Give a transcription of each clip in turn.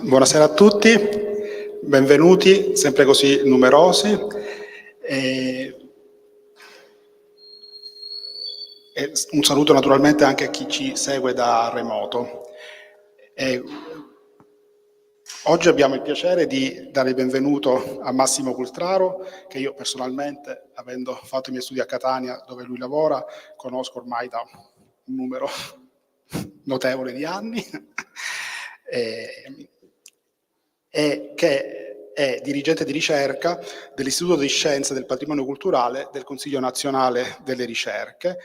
Buonasera a tutti, benvenuti, sempre così numerosi. E un saluto naturalmente anche a chi ci segue da remoto. Oggi abbiamo il piacere di dare il benvenuto a Massimo Cultraro, che io personalmente, avendo fatto i miei studi a Catania, dove lui lavora, conosco ormai da un numero notevole di anni, e che è dirigente di ricerca dell'Istituto di Scienze del Patrimonio Culturale del Consiglio Nazionale delle Ricerche.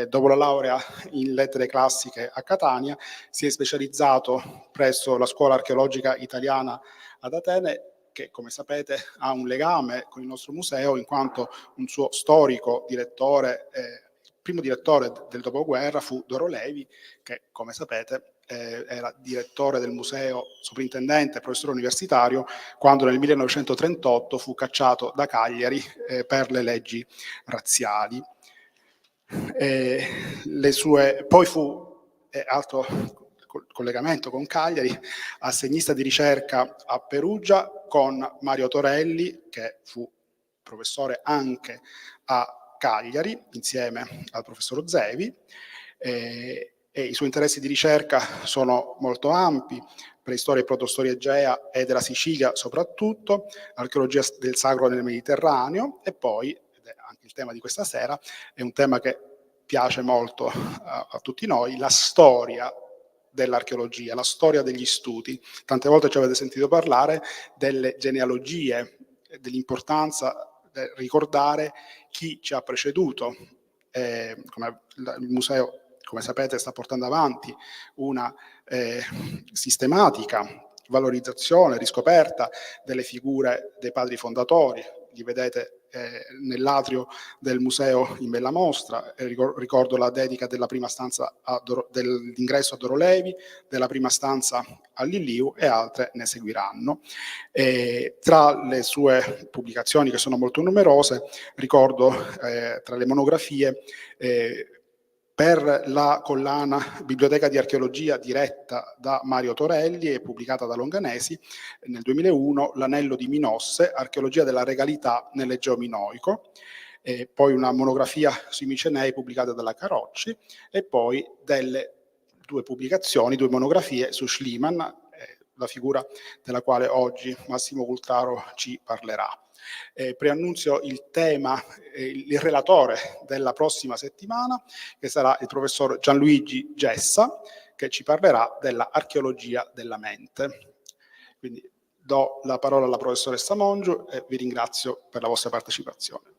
Dopo la laurea in lettere classiche a Catania, si è specializzato presso la Scuola Archeologica Italiana ad Atene, che come sapete ha un legame con il nostro museo in quanto un suo storico direttore, il primo direttore del dopoguerra fu Doro Levi, che come sapete era direttore del museo, sovrintendente, professore universitario, quando nel 1938 fu cacciato da Cagliari per le leggi razziali. Poi fu, altro collegamento con Cagliari, assegnista di ricerca a Perugia con Mario Torelli, che fu professore anche a Cagliari, insieme al professor Zevi, e i suoi interessi di ricerca sono molto ampi: preistoria e protostoria egea e della Sicilia soprattutto, archeologia del sacro nel Mediterraneo, e poi, ed è anche il tema di questa sera, è un tema che piace molto a tutti noi, la storia dell'archeologia, la storia degli studi. Tante volte ci avete sentito parlare delle genealogie, dell'importanza di ricordare chi ci ha preceduto. Come il museo, come sapete, sta portando avanti una sistematica valorizzazione, riscoperta delle figure dei padri fondatori. Li vedete nell'atrio del museo in bella mostra. Ricordo la dedica della prima stanza dell'ingresso a Doro Levi, della prima stanza a Lilliu, e altre ne seguiranno. Tra le sue pubblicazioni, che sono molto numerose, ricordo tra le monografie per la collana Biblioteca di Archeologia, diretta da Mario Torelli e pubblicata da Longanesi nel 2001, L'anello di Minosse, archeologia della regalità nell'Egeo Minoico, poi una monografia sui Micenei pubblicata dalla Carocci, e poi delle due monografie su Schliemann, la figura della quale oggi Massimo Cultraro ci parlerà. Preannunzio il tema, il relatore della prossima settimana, che sarà il professor Gianluigi Gessa, che ci parlerà dell'archeologia della mente. Quindi do la parola alla professoressa Mongiu e vi ringrazio per la vostra partecipazione.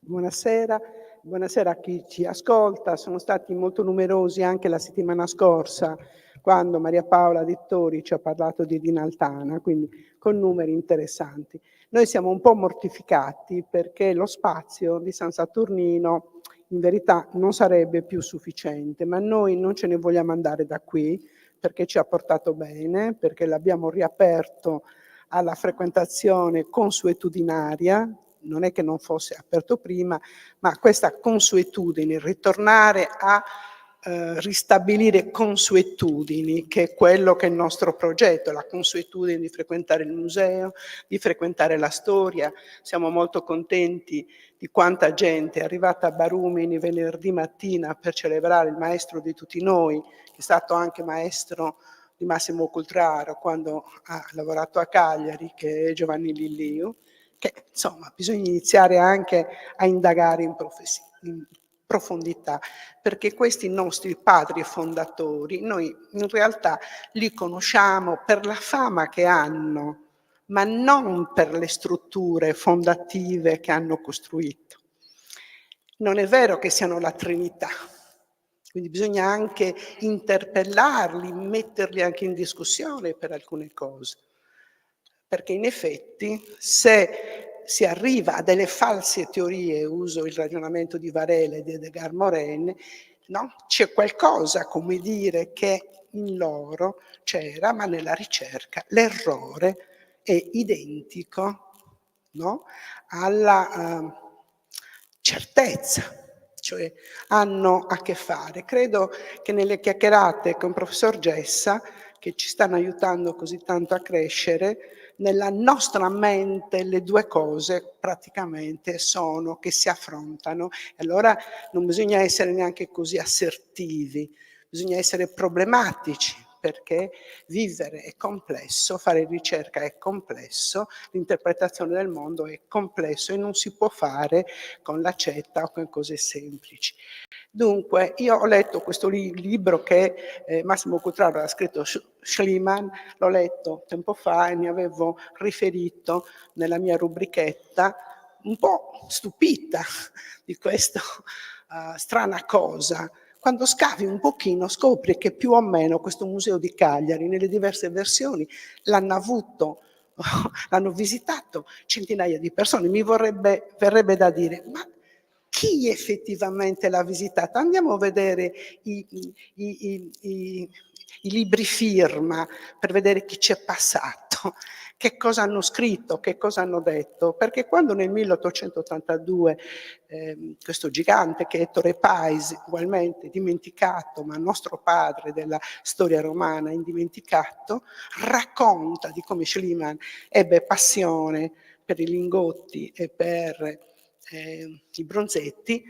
Buonasera. Buonasera a chi ci ascolta. Sono stati molto numerosi anche la settimana scorsa, quando Maria Paola Dettori ci ha parlato di Dinaltana, quindi con numeri interessanti. Noi siamo un po' mortificati perché lo spazio di San Saturnino in verità non sarebbe più sufficiente, ma noi non ce ne vogliamo andare da qui, perché ci ha portato bene, perché l'abbiamo riaperto alla frequentazione consuetudinaria. Non è che non fosse aperto prima, ma questa consuetudine, ritornare a ristabilire consuetudini, che è quello che è il nostro progetto, la consuetudine di frequentare il museo, di frequentare la storia. Siamo molto contenti di quanta gente è arrivata a Barumini venerdì mattina per celebrare il maestro di tutti noi, che è stato anche maestro di Massimo Cultraro quando ha lavorato a Cagliari, che è Giovanni Lilliu, che insomma bisogna iniziare anche a indagare in profondità, perché questi nostri padri fondatori noi in realtà li conosciamo per la fama che hanno, ma non per le strutture fondative che hanno costruito. Non è vero che siano la Trinità, quindi bisogna anche interpellarli, metterli anche in discussione per alcune cose. Perché in effetti se si arriva a delle false teorie, uso il ragionamento di Varela e di Edgar Morin, no? C'è qualcosa, come dire, che in loro c'era, ma nella ricerca l'errore è identico, no? Alla certezza. cioè hanno a che fare. Credo che nelle chiacchierate con il professor Gessa, che ci stanno aiutando così tanto a crescere, nella nostra mente le due cose praticamente sono che si affrontano. E allora non bisogna essere neanche così assertivi, bisogna essere problematici, perché vivere è complesso, fare ricerca è complesso, l'interpretazione del mondo è complesso e non si può fare con l'accetta o con cose semplici. Dunque, io ho letto questo libro che Massimo Cutraro ha scritto, Schliemann, l'ho letto tempo fa e ne avevo riferito nella mia rubrichetta, un po' stupita di questa strana cosa. Quando scavi un pochino scopri che più o meno questo museo di Cagliari, nelle diverse versioni, l'hanno avuto, l'hanno visitato centinaia di persone. Verrebbe da dire, ma chi effettivamente l'ha visitata? Andiamo a vedere i libri firma per vedere chi c'è passato, che cosa hanno scritto, che cosa hanno detto, perché quando nel 1882 questo gigante che è Ettore Pais, ugualmente dimenticato, ma nostro padre della storia romana indimenticato, racconta di come Schliemann ebbe passione per i lingotti e per i bronzetti,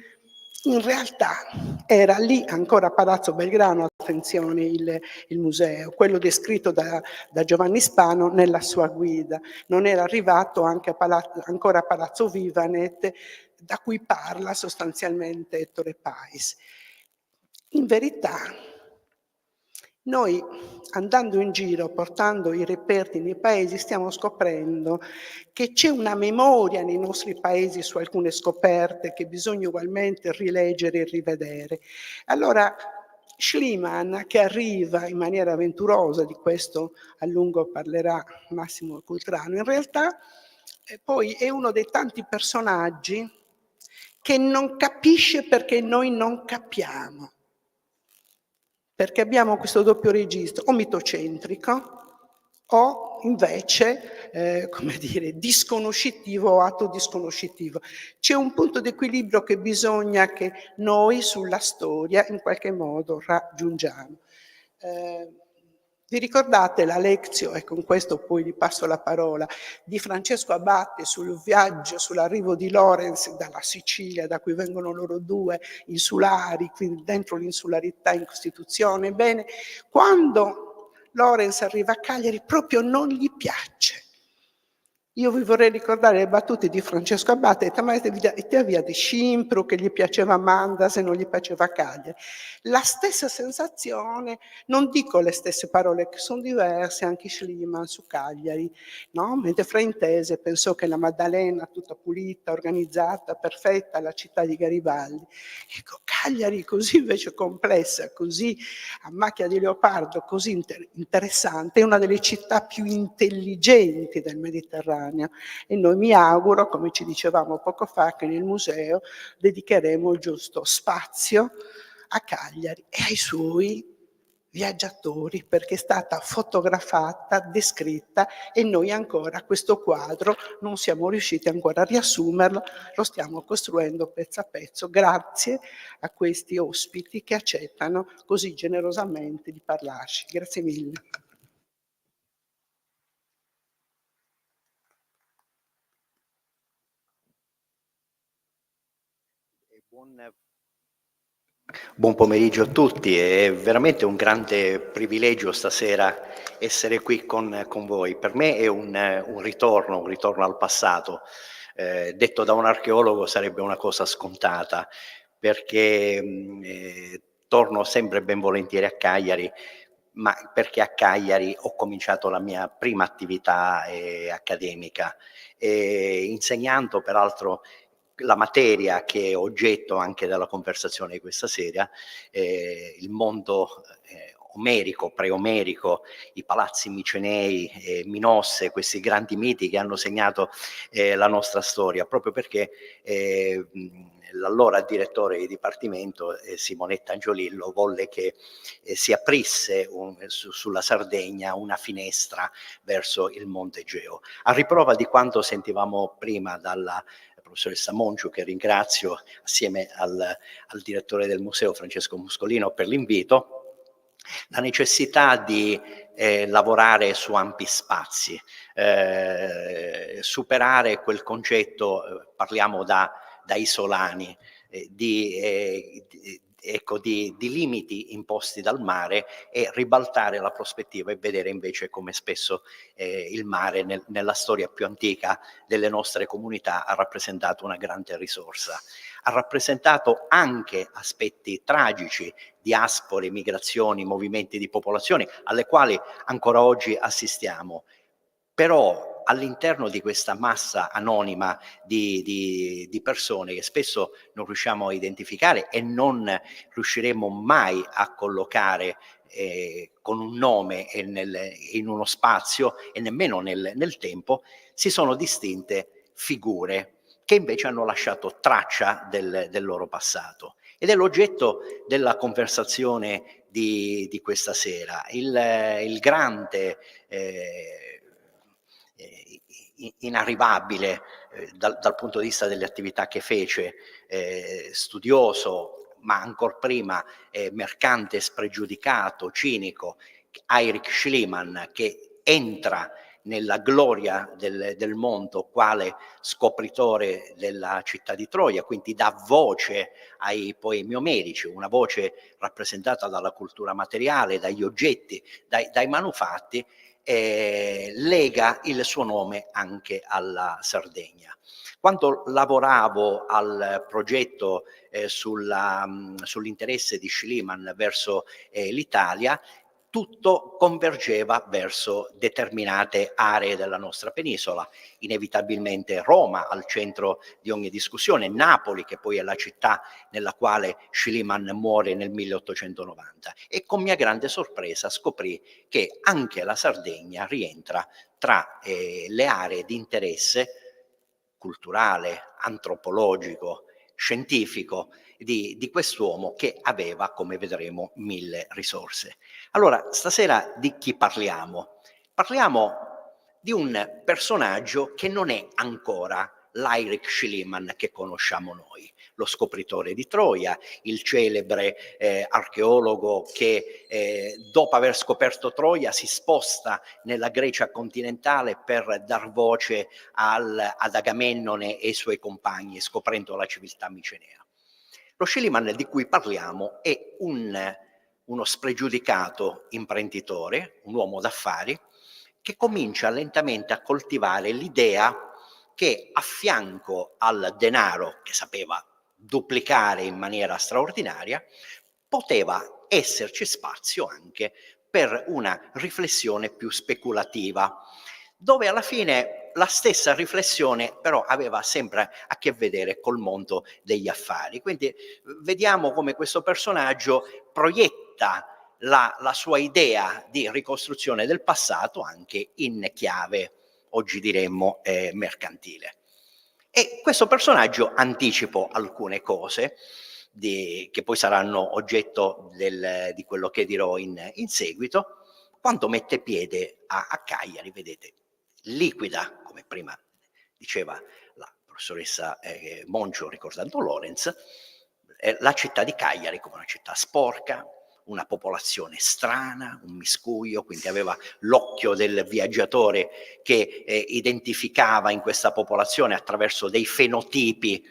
in realtà era lì ancora a Palazzo Belgrano, attenzione, il museo, quello descritto da Giovanni Spano nella sua guida. Non era arrivato anche ancora a Palazzo Vivanet, da cui parla sostanzialmente Ettore Pais. In verità, noi andando in giro, portando i reperti nei paesi, stiamo scoprendo che c'è una memoria nei nostri paesi su alcune scoperte che bisogna ugualmente rileggere e rivedere. Allora, Schliemann, che arriva in maniera avventurosa, di questo a lungo parlerà Massimo Cultrano, in realtà poi è uno dei tanti personaggi che non capisce perché noi non capiamo. Perché abbiamo questo doppio registro, o mitocentrico o invece, come dire, disconoscitivo o autodisconoscitivo. C'è un punto di equilibrio che bisogna che noi sulla storia in qualche modo raggiungiamo. Vi ricordate la lezione, e con questo poi vi passo la parola, di Francesco Abate sul viaggio, sull'arrivo di Lorenz dalla Sicilia, da cui vengono loro due insulari, quindi dentro l'insularità in Costituzione? Bene, quando Lorenz arriva a Cagliari proprio non gli piace. Io vi vorrei ricordare le battute di Francesco Abate, te aveva di scimpro che gli piaceva Mandas e non gli piaceva Cagliari. La stessa sensazione, non dico le stesse parole che sono diverse, anche Schliemann su Cagliari, no? Mentre fraintese pensò che la Maddalena tutta pulita, organizzata, perfetta, la città di Garibaldi. Ecco, Cagliari così invece complessa, così a macchia di leopardo, così interessante, è una delle città più intelligenti del Mediterraneo. E noi mi auguro, come ci dicevamo poco fa, che nel museo dedicheremo il giusto spazio a Cagliari e ai suoi viaggiatori, perché è stata fotografata, descritta e noi ancora questo quadro non siamo riusciti ancora a riassumerlo, lo stiamo costruendo pezzo a pezzo, grazie a questi ospiti che accettano così generosamente di parlarci. Grazie mille. Buon pomeriggio a tutti, è veramente un grande privilegio stasera essere qui con voi. Per me è un ritorno al passato. Detto da un archeologo sarebbe una cosa scontata, perché torno sempre ben volentieri a Cagliari, ma perché a Cagliari ho cominciato la mia prima attività accademica, insegnando peraltro la materia che è oggetto anche della conversazione di questa sera, il mondo omerico, pre-omerico, i palazzi micenei, Minosse, questi grandi miti che hanno segnato la nostra storia, proprio perché l'allora direttore di dipartimento, Simonetta Angiolillo, volle che si aprisse sulla Sardegna una finestra verso il Monte Egeo. A riprova di quanto sentivamo prima dalla professoressa Monciu, che ringrazio assieme al direttore del museo Francesco Muscolino per l'invito, la necessità di lavorare su ampi spazi, superare quel concetto, parliamo da isolani, di limiti imposti dal mare, e ribaltare la prospettiva e vedere invece come spesso il mare nella storia più antica delle nostre comunità ha rappresentato una grande risorsa. Ha rappresentato anche aspetti tragici, diaspore, migrazioni, movimenti di popolazione alle quali ancora oggi assistiamo. Però all'interno di questa massa anonima di persone che spesso non riusciamo a identificare e non riusciremo mai a collocare con un nome in uno spazio e nemmeno nel tempo, si sono distinte figure che invece hanno lasciato traccia del loro passato. Ed è l'oggetto della conversazione di questa sera. Il grande inarrivabile dal punto di vista delle attività che fece, studioso, ma ancor prima mercante spregiudicato, cinico, Heinrich Schliemann, che entra nella gloria del mondo quale scopritore della città di Troia, quindi dà voce ai poemi omerici, una voce rappresentata dalla cultura materiale, dagli oggetti, dai manufatti, lega il suo nome anche alla Sardegna. Quando lavoravo al progetto sull'interesse di Schliemann verso l'Italia, tutto convergeva verso determinate aree della nostra penisola, inevitabilmente Roma al centro di ogni discussione, Napoli, che poi è la città nella quale Schliemann muore nel 1890, e con mia grande sorpresa scoprì che anche la Sardegna rientra tra le aree di interesse culturale, antropologico, scientifico di quest'uomo che aveva, come vedremo, 1000 risorse. Allora, stasera di chi parliamo? Parliamo di un personaggio che non è ancora l'Heinrich Schliemann che conosciamo noi, lo scopritore di Troia, il celebre archeologo che dopo aver scoperto Troia si sposta nella Grecia continentale per dar voce ad Agamennone e ai suoi compagni, scoprendo la civiltà micenea. Lo Schliemann di cui parliamo è uno spregiudicato imprenditore, un uomo d'affari, che comincia lentamente a coltivare l'idea che a fianco al denaro, che sapeva duplicare in maniera straordinaria, poteva esserci spazio anche per una riflessione più speculativa, dove alla fine la stessa riflessione però aveva sempre a che vedere col mondo degli affari. Quindi vediamo come questo personaggio proietta la sua idea di ricostruzione del passato anche in chiave, oggi diremmo, mercantile. E questo personaggio, anticipo alcune cose che poi saranno oggetto di quello che dirò in seguito, quando mette piede a Cagliari, vedete, liquida, come prima diceva la professoressa Monciu ricordando Lorenz, la città di Cagliari come una città sporca, una popolazione strana, un miscuglio, quindi aveva l'occhio del viaggiatore che identificava in questa popolazione attraverso dei fenotipi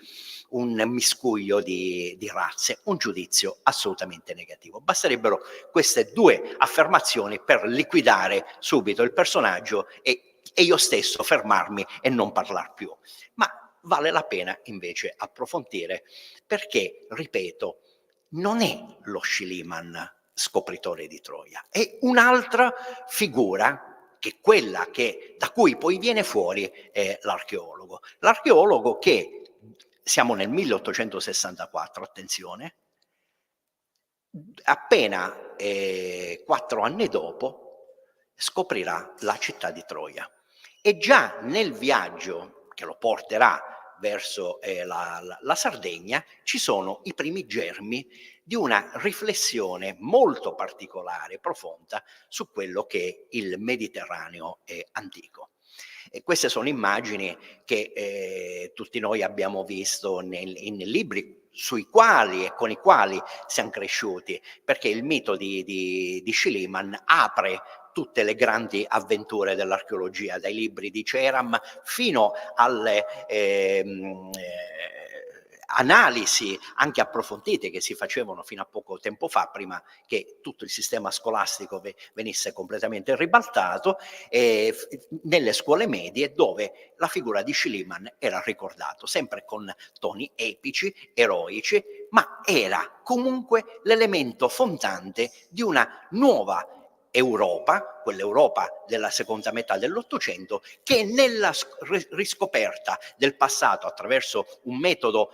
un miscuglio di razze, un giudizio assolutamente negativo. Basterebbero queste due affermazioni per liquidare subito il personaggio e io stesso fermarmi e non parlar più. Ma vale la pena invece approfondire perché, ripeto, non è lo Schliemann scopritore di Troia, è un'altra figura che è quella da cui poi viene fuori l'archeologo. L'archeologo che, siamo nel 1864, attenzione, appena 4 anni dopo scoprirà la città di Troia. E già nel viaggio che lo porterà verso la Sardegna ci sono i primi germi di una riflessione molto particolare, profonda, su quello che è il Mediterraneo antico. E queste sono immagini che tutti noi abbiamo visto in libri sui quali e con i quali siamo cresciuti, perché il mito di Schliemann apre tutte le grandi avventure dell'archeologia, dai libri di Ceram fino alle analisi anche approfondite che si facevano fino a poco tempo fa, prima che tutto il sistema scolastico venisse completamente ribaltato, nelle scuole medie, dove la figura di Schliemann era ricordato sempre con toni epici, eroici, ma era comunque l'elemento fondante di una nuova Europa, quell'Europa della seconda metà dell'Ottocento, che nella riscoperta del passato attraverso un metodo,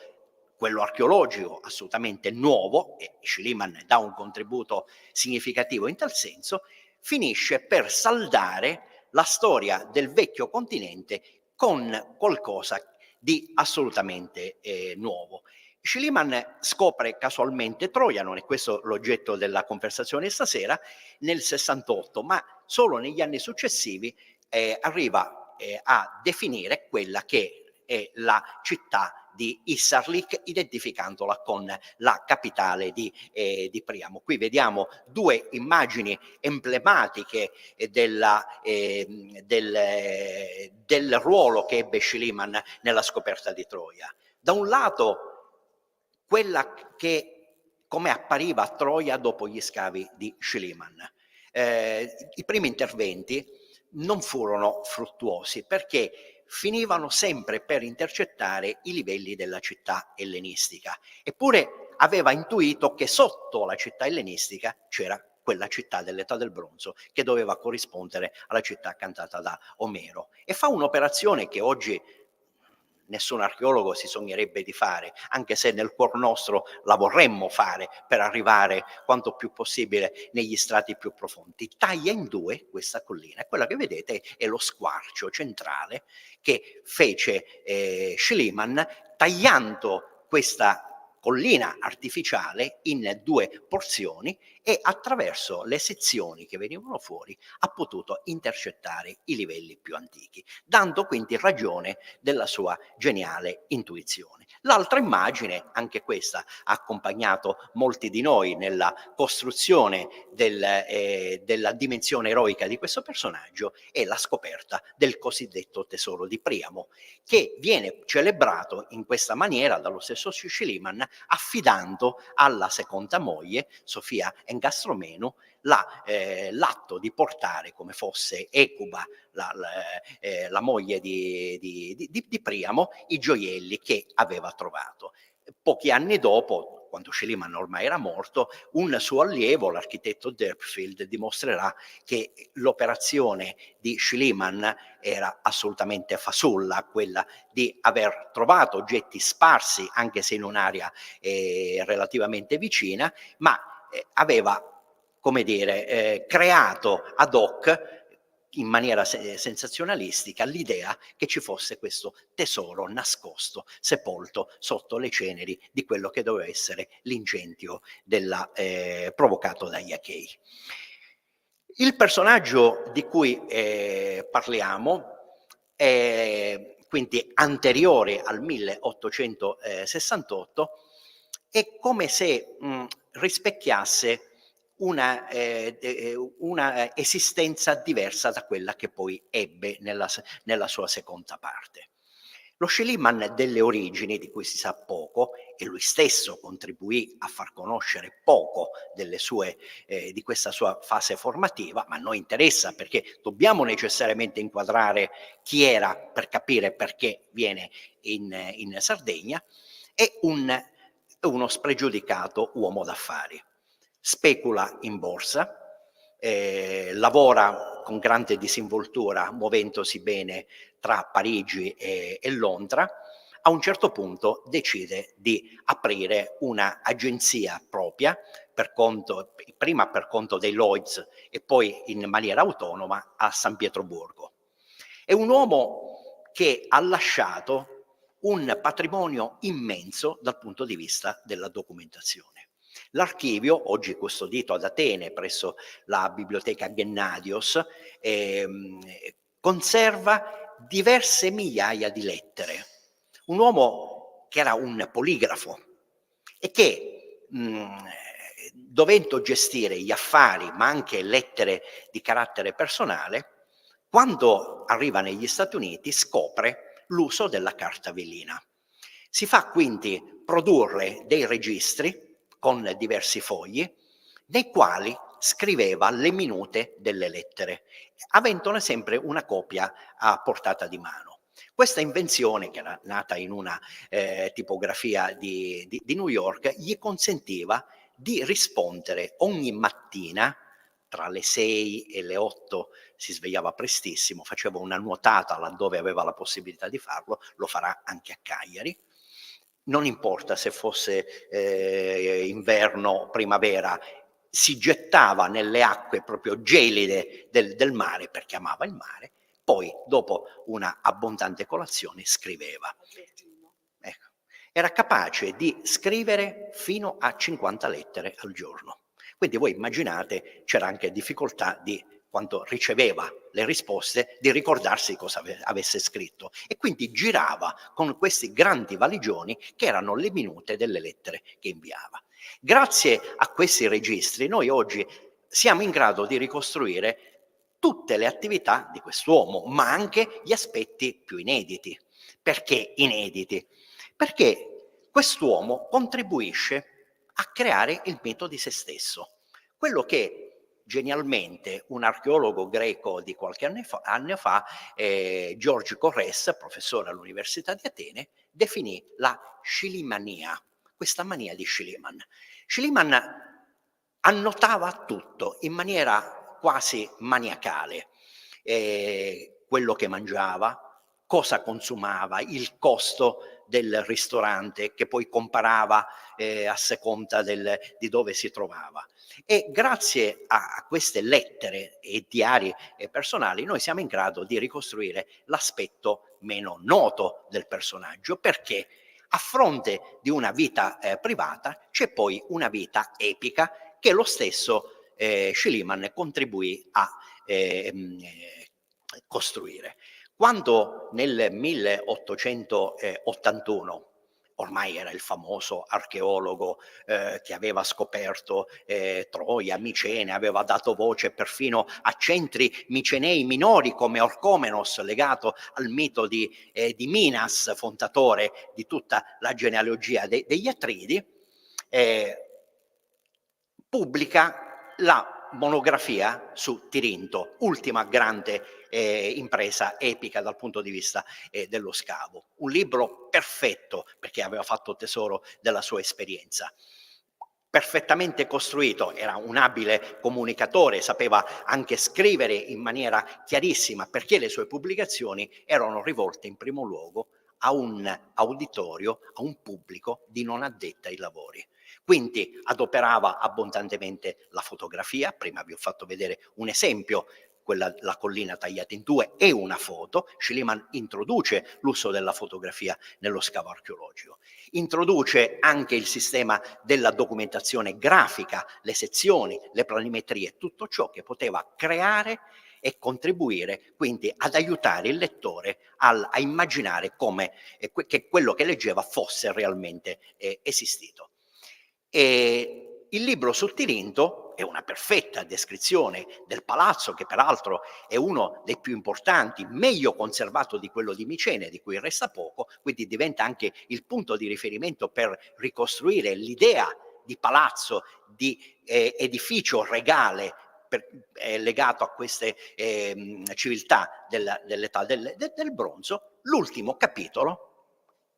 quello archeologico, assolutamente nuovo, e Schliemann dà un contributo significativo in tal senso, finisce per saldare la storia del vecchio continente con qualcosa di assolutamente nuovo. Schliemann scopre casualmente Troia, non è questo l'oggetto della conversazione stasera, nel 68, ma solo negli anni successivi arriva a definire quella che è la città di Issarlik, identificandola con la capitale di Priamo. Qui vediamo due immagini emblematiche del ruolo che ebbe Schliemann nella scoperta di Troia. Da un lato, quella che come appariva a Troia dopo gli scavi di Schliemann. I primi interventi non furono fruttuosi perché finivano sempre per intercettare i livelli della città ellenistica. Eppure aveva intuito che sotto la città ellenistica c'era quella città dell'età del bronzo che doveva corrispondere alla città cantata da Omero. E fa un'operazione che oggi nessun archeologo si sognerebbe di fare, anche se nel cuor nostro la vorremmo fare per arrivare quanto più possibile negli strati più profondi. Taglia in due questa collina, e quella che vedete è lo squarcio centrale che fece Schliemann, tagliando questa collina artificiale in due porzioni, e attraverso le sezioni che venivano fuori ha potuto intercettare i livelli più antichi, dando quindi ragione della sua geniale intuizione. L'altra immagine, anche questa ha accompagnato molti di noi nella costruzione della dimensione eroica di questo personaggio, è la scoperta del cosiddetto tesoro di Priamo, che viene celebrato in questa maniera dallo stesso Schliemann, affidando alla seconda moglie, Sofia Engastromenu, l'atto di portare come fosse Ecuba, la moglie di Priamo, i gioielli che aveva trovato. Pochi anni dopo, quando Schliemann ormai era morto, un suo allievo, l'architetto Dörpfield, dimostrerà che l'operazione di Schliemann era assolutamente fasulla, quella di aver trovato oggetti sparsi, anche se in un'area relativamente vicina, ma aveva, come dire, creato ad hoc in maniera sensazionalistica l'idea che ci fosse questo tesoro nascosto, sepolto sotto le ceneri di quello che doveva essere l'incendio provocato dagli Achei. Il personaggio di cui parliamo è quindi anteriore al 1868, è come se rispecchiasse una esistenza diversa da quella che poi ebbe nella sua seconda parte. Lo Schliemann delle origini, di cui si sa poco, e lui stesso contribuì a far conoscere poco di questa sua fase formativa, ma a noi interessa perché dobbiamo necessariamente inquadrare chi era per capire perché viene in Sardegna, è uno spregiudicato uomo d'affari. Specula in borsa, lavora con grande disinvoltura, muovendosi bene tra Parigi e Londra. A un certo punto decide di aprire un'agenzia propria, prima per conto dei Lloyds e poi in maniera autonoma a San Pietroburgo. È un uomo che ha lasciato un patrimonio immenso dal punto di vista della documentazione. L'archivio, oggi custodito ad Atene presso la Biblioteca Gennadios, conserva diverse migliaia di lettere. Un uomo che era un poligrafo e che, dovendo gestire gli affari, ma anche lettere di carattere personale, quando arriva negli Stati Uniti scopre l'uso della carta velina. Si fa quindi produrre dei registri con diversi fogli nei quali scriveva le minute delle lettere, avendone sempre una copia a portata di mano. Questa invenzione, che era nata in una tipografia di New York, gli consentiva di rispondere ogni mattina tra le 6 e le 8, si svegliava prestissimo, faceva una nuotata laddove aveva la possibilità di farlo, lo farà anche a Cagliari. Non importa se fosse inverno o primavera, si gettava nelle acque proprio gelide del mare, perché amava il mare, poi dopo una abbondante colazione scriveva. Ecco. Era capace di scrivere fino a 50 lettere al giorno. Quindi voi immaginate, c'era anche difficoltà di, quando riceveva le risposte, di ricordarsi cosa avesse scritto, e quindi girava con questi grandi valigioni che erano le minute delle lettere che inviava. Grazie a questi registri noi oggi siamo in grado di ricostruire tutte le attività di quest'uomo, ma anche gli aspetti più inediti. Perché inediti? Perché quest'uomo contribuisce a creare il mito di se stesso, quello che genialmente un archeologo greco di qualche anno fa, George Corres, professore all'Università di Atene, definì la scilimania, questa mania di Schliemann. Schliemann annotava tutto in maniera quasi maniacale, quello che mangiava, cosa consumava, il costo del ristorante, che poi comparava a seconda di dove si trovava. E grazie a queste lettere e diari personali noi siamo in grado di ricostruire l'aspetto meno noto del personaggio, perché a fronte di una vita privata c'è poi una vita epica che lo stesso Schliemann contribuì a costruire. Quando nel 1881, ormai era il famoso archeologo che aveva scoperto Troia, Micene, aveva dato voce perfino a centri micenei minori come Orchomenos, legato al mito di Minas, fondatore di tutta la genealogia degli Atridi, pubblica la monografia su Tirinto, ultima grande impresa epica dal punto di vista dello scavo. Un libro perfetto, perché aveva fatto tesoro della sua esperienza. Perfettamente costruito, era un abile comunicatore, sapeva anche scrivere in maniera chiarissima, perché le sue pubblicazioni erano rivolte in primo luogo a un auditorio, a un pubblico di non addetti ai lavori. Quindi adoperava abbondantemente la fotografia, prima vi ho fatto vedere un esempio, la collina tagliata in due e una foto. Schliemann introduce l'uso della fotografia nello scavo archeologico, introduce anche il sistema della documentazione grafica, le sezioni, le planimetrie, tutto ciò che poteva creare e contribuire quindi ad aiutare il lettore a immaginare come che quello che leggeva fosse realmente esistito. E il libro su Tirinto è una perfetta descrizione del palazzo, che peraltro è uno dei più importanti, meglio conservato di quello di Micene, di cui resta poco, quindi diventa anche il punto di riferimento per ricostruire l'idea di palazzo, di edificio regale legato a queste civiltà dell'età del bronzo. L'ultimo capitolo,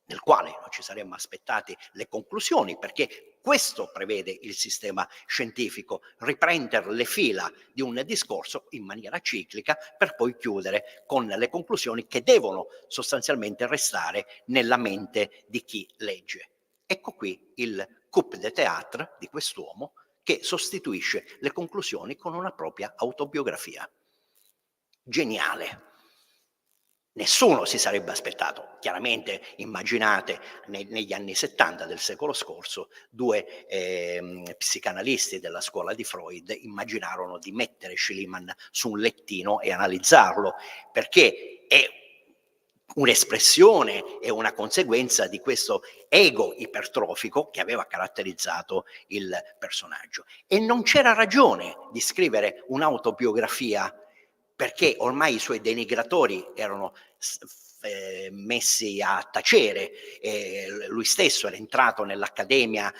nel quale non ci saremmo aspettati le conclusioni, perché questo prevede il sistema scientifico, riprendere le fila di un discorso in maniera ciclica per poi chiudere con le conclusioni che devono sostanzialmente restare nella mente di chi legge. Ecco qui il coup de théâtre di quest'uomo, che sostituisce le conclusioni con una propria autobiografia. Geniale. Nessuno si sarebbe aspettato. Chiaramente immaginate negli anni 70 del secolo scorso, due psicanalisti della scuola di Freud immaginarono di mettere Schliemann su un lettino e analizzarlo, perché è un'espressione e una conseguenza di questo ego ipertrofico che aveva caratterizzato il personaggio. E non c'era ragione di scrivere un'autobiografia, perché ormai i suoi denigratori erano messi a tacere. Lui stesso era entrato nell'accademia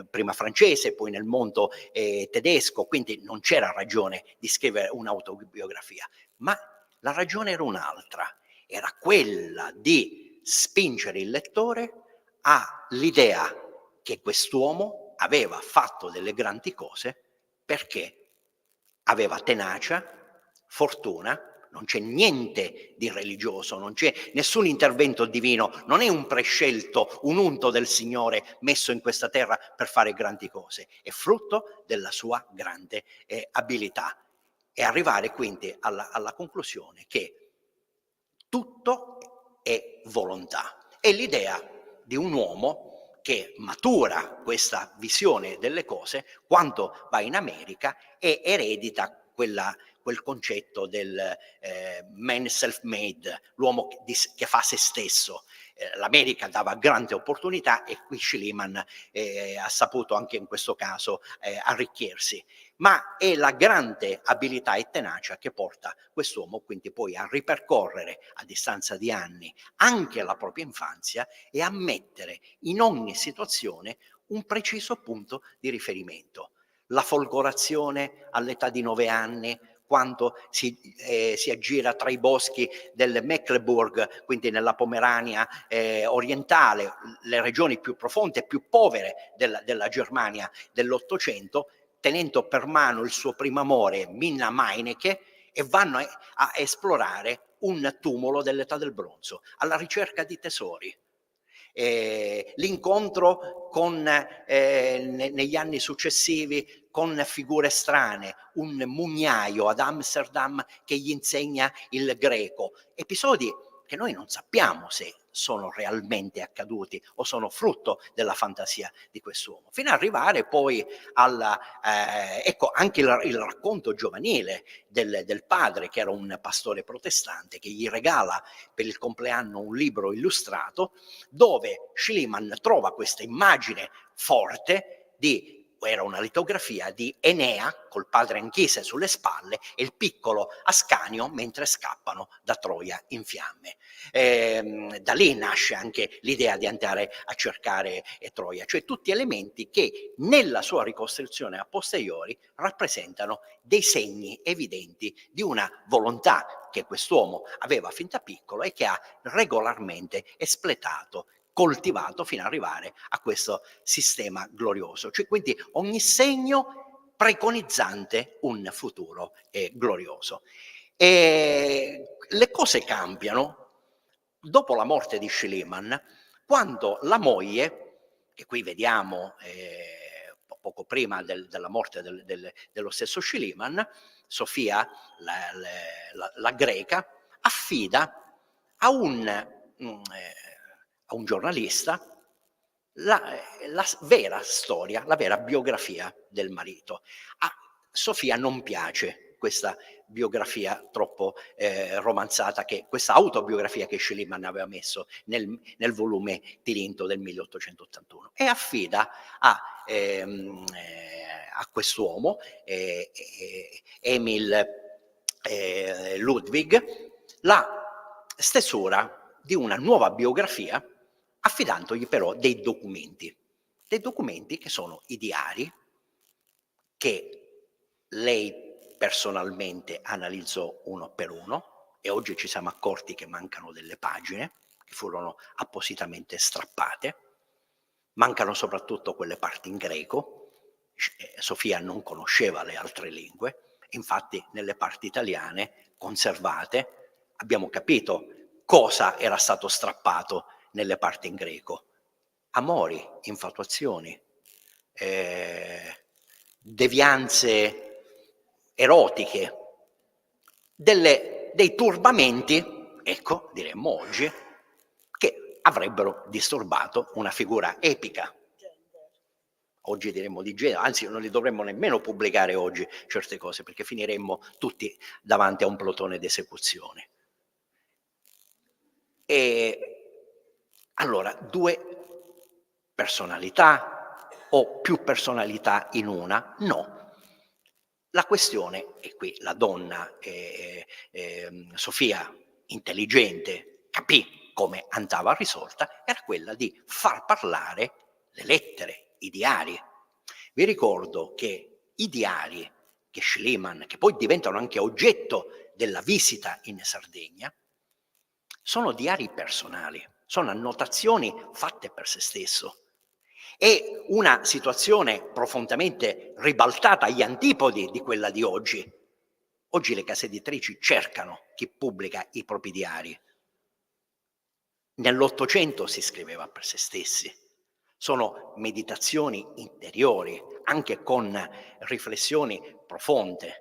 prima francese, poi nel mondo tedesco, quindi non c'era ragione di scrivere un'autobiografia. Ma la ragione era un'altra, era quella di spingere il lettore all'idea che quest'uomo aveva fatto delle grandi cose perché aveva tenacia, fortuna, non c'è niente di religioso, non c'è nessun intervento divino, non è un prescelto, un unto del Signore messo in questa terra per fare grandi cose, è frutto della sua grande abilità. E arrivare quindi alla conclusione che tutto è volontà. È l'idea di un uomo che matura questa visione delle cose quando va in America e eredita quel concetto del man self-made, l'uomo che fa se stesso. L'America dava grandi opportunità e qui Schliemann ha saputo anche in questo caso arricchirsi. Ma è la grande abilità e tenacia che porta quest'uomo quindi poi a ripercorrere a distanza di anni anche la propria infanzia e a mettere in ogni situazione un preciso punto di riferimento. La folgorazione all'età di 9 anni, quando si aggira tra i boschi del Mecklenburg, quindi nella Pomerania orientale, le regioni più profonde e più povere della Germania dell'Ottocento, tenendo per mano il suo primo amore, Minna Meinecke, e vanno a esplorare un tumulo dell'età del bronzo, alla ricerca di tesori. L'incontro negli anni successivi con figure strane, un mugnaio ad Amsterdam che gli insegna il greco, episodi che noi non sappiamo se sono realmente accaduti o sono frutto della fantasia di quest'uomo, fino ad arrivare poi ecco anche il racconto giovanile del padre, che era un pastore protestante, che gli regala per il compleanno un libro illustrato dove Schliemann trova questa immagine forte era una litografia di Enea col padre Anchise sulle spalle e il piccolo Ascanio mentre scappano da Troia in fiamme. Da lì nasce anche l'idea di andare a cercare Troia, cioè tutti elementi che nella sua ricostruzione a posteriori rappresentano dei segni evidenti di una volontà che quest'uomo aveva fin da piccolo e che ha regolarmente espletato, coltivato fino ad arrivare a questo sistema glorioso. Cioè, quindi ogni segno preconizzante un futuro glorioso. E le cose cambiano dopo la morte di Schliemann, quando la moglie, che qui vediamo poco prima della morte dello stesso Schliemann, Sofia, la greca, affida a un giornalista la vera storia, la vera biografia del marito. A Sofia non piace questa biografia troppo romanzata, questa autobiografia che Schliemann aveva messo nel volume Tirinto del 1881, e affida a quest'uomo, Emil Ludwig, la stesura di una nuova biografia, affidandogli però dei documenti che sono i diari che lei personalmente analizzò uno per uno, e oggi ci siamo accorti che mancano delle pagine che furono appositamente strappate, mancano soprattutto quelle parti in greco. Sofia non conosceva le altre lingue, infatti nelle parti italiane conservate abbiamo capito cosa era stato strappato nelle parti in greco: amori, infatuazioni, devianze erotiche, dei turbamenti, ecco, diremmo oggi, che avrebbero disturbato una figura epica. Oggi diremmo di genere, anzi non li dovremmo nemmeno pubblicare oggi certe cose, perché finiremmo tutti davanti a un plotone d'esecuzione. E allora, due personalità o più personalità in una? No. La questione, e qui la donna Sofia, intelligente, capì come andava risolta, era quella di far parlare le lettere, i diari. Vi ricordo che i diari che Schliemann, che poi diventano anche oggetto della visita in Sardegna, sono diari personali, sono annotazioni fatte per se stesso. È una situazione profondamente ribaltata agli antipodi di quella di oggi. Oggi le case editrici cercano chi pubblica i propri diari. Nell'Ottocento si scriveva per se stessi. Sono meditazioni interiori, anche con riflessioni profonde.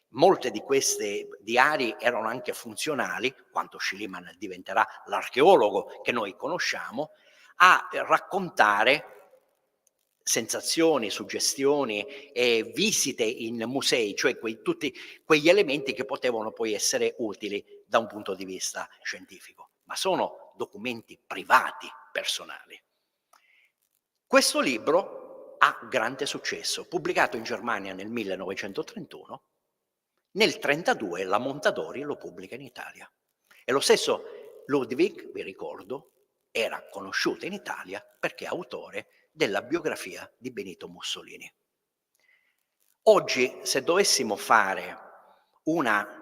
Molte di questi diari erano anche funzionali, quando Schliemann diventerà l'archeologo che noi conosciamo, a raccontare sensazioni, suggestioni e visite in musei, cioè tutti quegli elementi che potevano poi essere utili da un punto di vista scientifico, ma sono documenti privati, personali. Questo libro ha grande successo, pubblicato in Germania nel 1931, nel 1932 la Mondadori lo pubblica in Italia. E lo stesso Ludwig, vi ricordo, era conosciuto in Italia perché è autore della biografia di Benito Mussolini. Oggi, se dovessimo fare un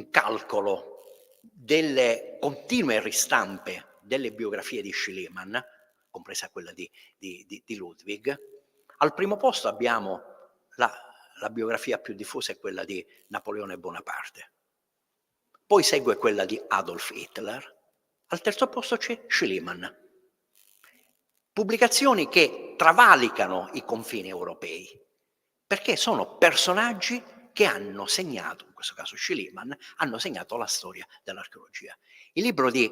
calcolo delle continue ristampe delle biografie di Schliemann, compresa quella di Ludwig, al primo posto abbiamo la biografia più diffusa, è quella di Napoleone Bonaparte. Poi segue quella di Adolf Hitler. Al terzo posto c'è Schliemann. Pubblicazioni che travalicano i confini europei, perché sono personaggi che hanno segnato, in questo caso Schliemann, hanno segnato la storia dell'archeologia. Il libro di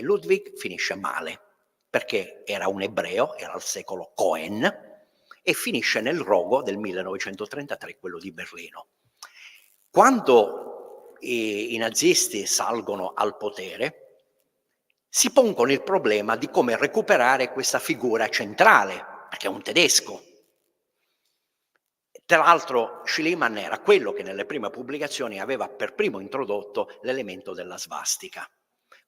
Ludwig finisce male, perché era un ebreo, era al secolo Cohen, e finisce nel rogo del 1933, quello di Berlino. Quando i nazisti salgono al potere, si pongono il problema di come recuperare questa figura centrale, perché è un tedesco. Tra l'altro Schliemann era quello che nelle prime pubblicazioni aveva per primo introdotto l'elemento della svastica,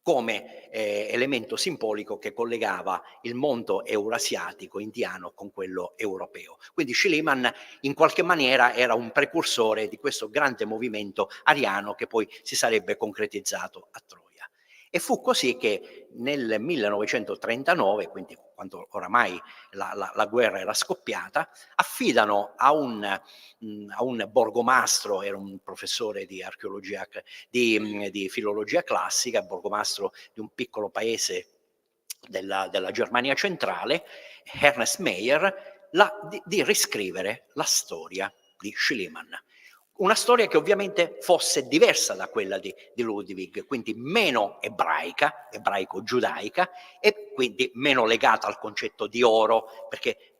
come elemento simbolico che collegava il mondo eurasiatico, indiano, con quello europeo. Quindi Schliemann in qualche maniera era un precursore di questo grande movimento ariano che poi si sarebbe concretizzato a Troia. E fu così che nel 1939, quindi quando oramai la guerra era scoppiata, affidano a un borgomastro, era un professore di archeologia, di filologia classica, borgomastro di un piccolo paese della Germania centrale, Ernest Mayr, di riscrivere la storia di Schliemann. Una storia che ovviamente fosse diversa da quella di Ludwig, quindi meno ebraica, ebraico-giudaica, e quindi meno legata al concetto di oro, perché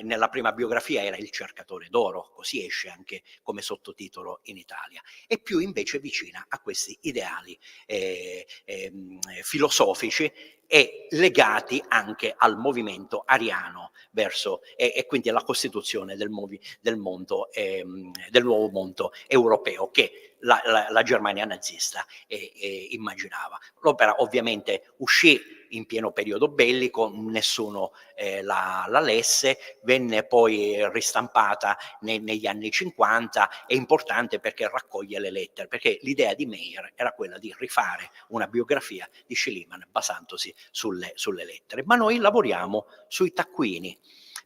nella prima biografia era il cercatore d'oro, così esce anche come sottotitolo in Italia, e più invece vicina a questi ideali filosofici e legati anche al movimento ariano verso e quindi alla costituzione del nuovo mondo europeo che la Germania nazista immaginava. L'opera ovviamente uscì in pieno periodo bellico, nessuno la lesse, venne poi ristampata negli anni 50, è importante perché raccoglie le lettere, perché l'idea di Mayr era quella di rifare una biografia di Schliemann basandosi sulle lettere. Ma noi lavoriamo sui taccuini,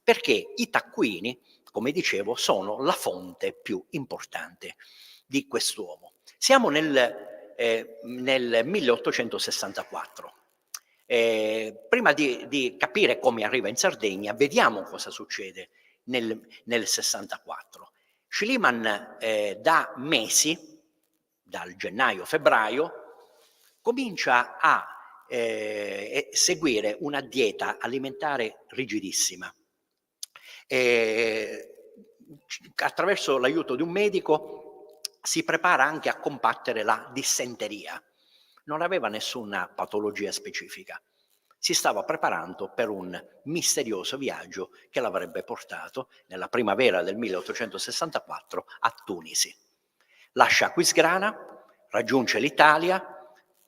perché i taccuini, come dicevo, sono la fonte più importante di quest'uomo. Siamo nel 1864. Prima di capire come arriva in Sardegna, vediamo cosa succede nel 64. Schliemann da mesi, dal gennaio-febbraio, comincia a seguire una dieta alimentare rigidissima. Attraverso l'aiuto di un medico si prepara anche a combattere la dissenteria. Non aveva nessuna patologia specifica. Si stava preparando per un misterioso viaggio che l'avrebbe portato nella primavera del 1864 a Tunisi. Lascia Aquisgrana, raggiunge l'Italia,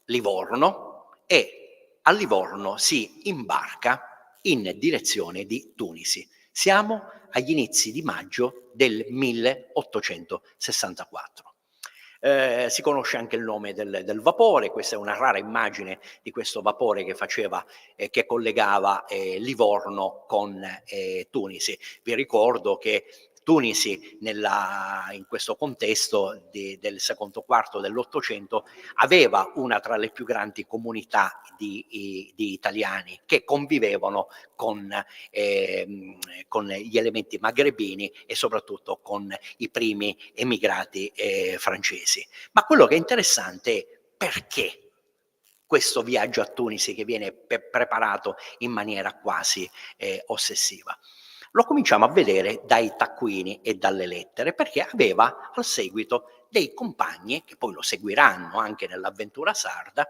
Livorno, e a Livorno si imbarca in direzione di Tunisi. Siamo agli inizi di maggio del 1864. Si conosce anche il nome del vapore. Questa è una rara immagine di questo vapore che che collegava Livorno con Tunisi. Vi ricordo che Tunisi, in questo contesto del secondo quarto dell'Ottocento, aveva una tra le più grandi comunità di italiani che convivevano con gli elementi magrebini e soprattutto con i primi emigrati francesi. Ma quello che è interessante è perché questo viaggio a Tunisi che viene preparato in maniera quasi ossessiva. Lo cominciamo a vedere dai taccuini e dalle lettere, perché aveva al seguito dei compagni, che poi lo seguiranno anche nell'avventura sarda,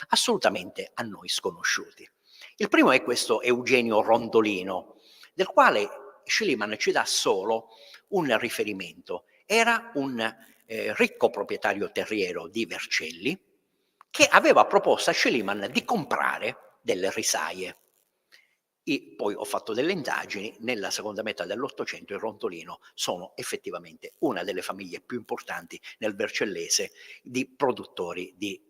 assolutamente a noi sconosciuti. Il primo è questo Eugenio Rondolino, del quale Schliemann ci dà solo un riferimento. Era un ricco proprietario terriero di Vercelli che aveva proposto a Schliemann di comprare delle risaie. E poi ho fatto delle indagini, nella seconda metà dell'Ottocento i Rondolino sono effettivamente una delle famiglie più importanti nel Vercellese di produttori di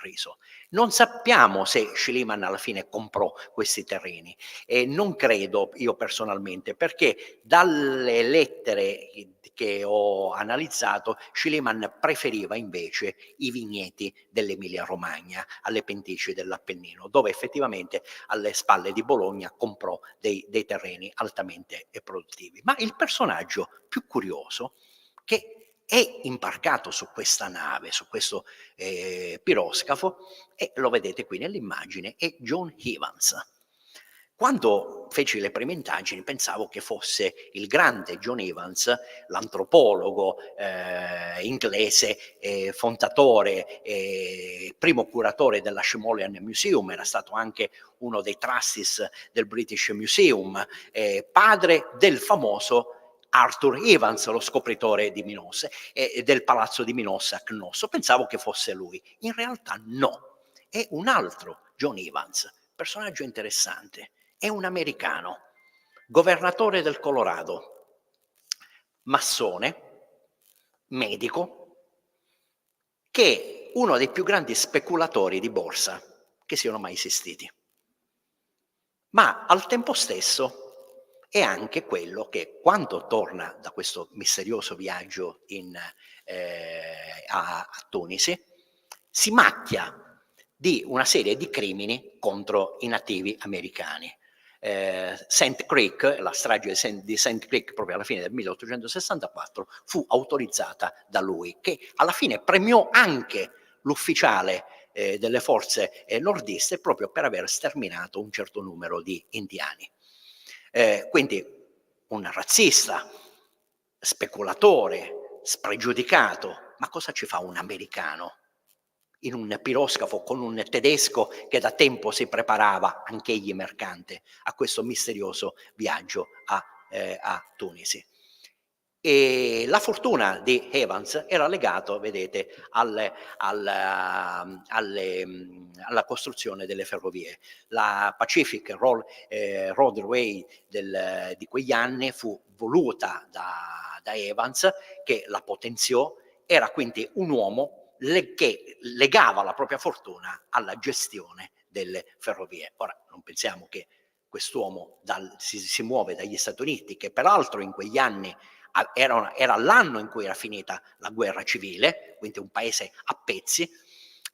riso. Non sappiamo se Schliemann alla fine comprò questi terreni, e non credo io personalmente, perché dalle lettere che ho analizzato Schliemann preferiva invece i vigneti dell'Emilia Romagna alle pendici dell'Appennino, dove effettivamente alle spalle di Bologna comprò dei terreni altamente produttivi. Ma il personaggio più curioso, che è imbarcato su questa nave, su questo piroscafo, e lo vedete qui nell'immagine, è John Evans. Quando feci le prime indagini pensavo che fosse il grande John Evans, l'antropologo inglese, fondatore, primo curatore dell'Ashmolean Museum, era stato anche uno dei trustees del British Museum, padre del famoso Arthur Evans, lo scopritore di Minos, del palazzo di Minos a Cnosso. Pensavo che fosse lui, in realtà no, è un altro John Evans, personaggio interessante. È un americano, governatore del Colorado, massone, medico, che è uno dei più grandi speculatori di borsa che siano mai esistiti. Ma al tempo stesso è anche quello che, quando torna da questo misterioso viaggio a Tunisi, si macchia di una serie di crimini contro i nativi americani. St. Creek, la strage di St. Creek proprio alla fine del 1864, fu autorizzata da lui, che alla fine premiò anche l'ufficiale delle forze nordiste proprio per aver sterminato un certo numero di indiani. Quindi un razzista, speculatore, spregiudicato, ma cosa ci fa un americano in un piroscafo con un tedesco che da tempo si preparava, anch'egli mercante, a questo misterioso viaggio a Tunisi? E la fortuna di Evans era legato, vedete, alla costruzione delle ferrovie. La Pacific Roadway di quegli anni fu voluta da Evans, che la potenziò. Era quindi un uomo che legava la propria fortuna alla gestione delle ferrovie. Ora, non pensiamo che quest'uomo si muove dagli Stati Uniti, che peraltro in quegli anni era l'anno in cui era finita la guerra civile, quindi un paese a pezzi,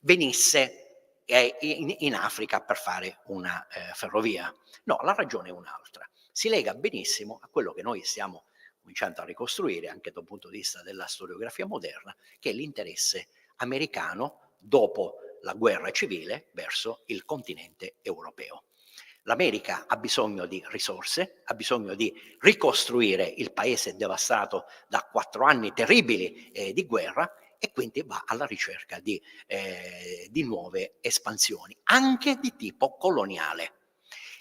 venisse in Africa per fare una ferrovia. No, la ragione è un'altra. Si lega benissimo a quello che noi stiamo cominciando a ricostruire anche da un punto di vista della storiografia moderna, che è l'interesse americano dopo la guerra civile verso il continente europeo. L'America ha bisogno di risorse, ha bisogno di ricostruire il paese devastato da 4 anni terribili di guerra, e quindi va alla ricerca di nuove espansioni, anche di tipo coloniale.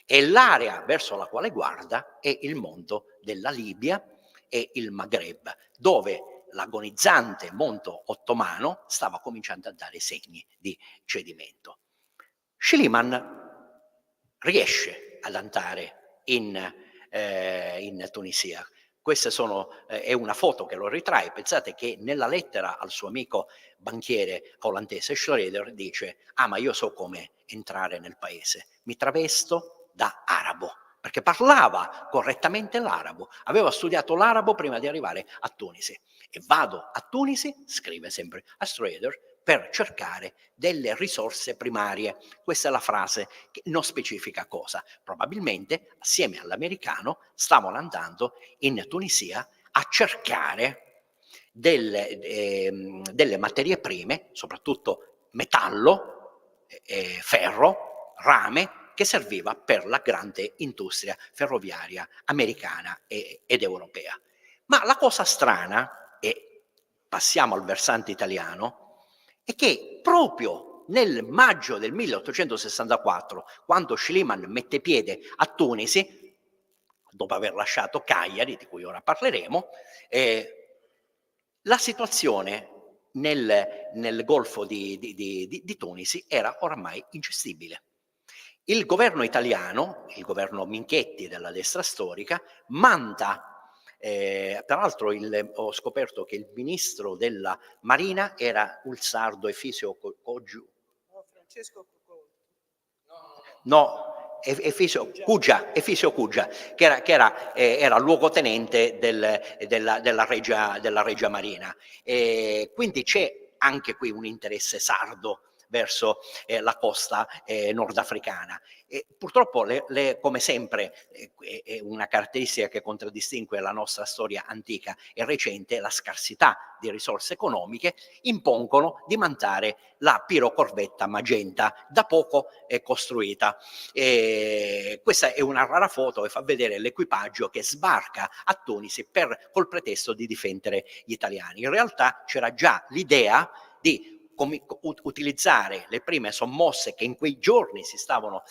E l'area verso la quale guarda è il mondo della Libia e il Maghreb, dove l'agonizzante mondo ottomano stava cominciando a dare segni di cedimento. Schliemann riesce ad andare in Tunisia. Questa è una foto che lo ritrae. Pensate che nella lettera al suo amico banchiere olandese Schroeder dice: ah, ma io so come entrare nel paese, mi travesto da arabo, perché parlava correttamente l'arabo, aveva studiato l'arabo prima di arrivare a Tunisi, e vado a Tunisi, scrive sempre a Schroeder, per cercare delle risorse primarie. Questa è la frase che non specifica cosa. Probabilmente, assieme all'americano, stavano andando in Tunisia a cercare delle materie prime, soprattutto metallo, ferro, rame, che serviva per la grande industria ferroviaria americana ed europea. Ma la cosa strana, e passiamo al versante italiano, è che proprio nel maggio del 1864, quando Schliemann mette piede a Tunisi, dopo aver lasciato Cagliari, di cui ora parleremo, la situazione nel Golfo di Tunisi era oramai ingestibile. Il governo italiano, il governo Minchetti della destra storica, manda, tra l'altro ho scoperto che il ministro della Marina era il sardo Efisio Coggiu. No, Francesco Cocconi. No, Efisio Cugia, che era luogotenente della Regia Marina. Quindi c'è anche qui un interesse sardo verso la costa nordafricana. Purtroppo, come sempre, è una caratteristica che contraddistingue la nostra storia antica e recente, la scarsità di risorse economiche, impongono di mandare la pirocorvetta Magenta, da poco costruita. Questa è una rara foto che fa vedere l'equipaggio che sbarca a Tunisi col pretesto di difendere gli italiani. In realtà c'era già l'idea di utilizzare le prime sommosse che in quei giorni si stavano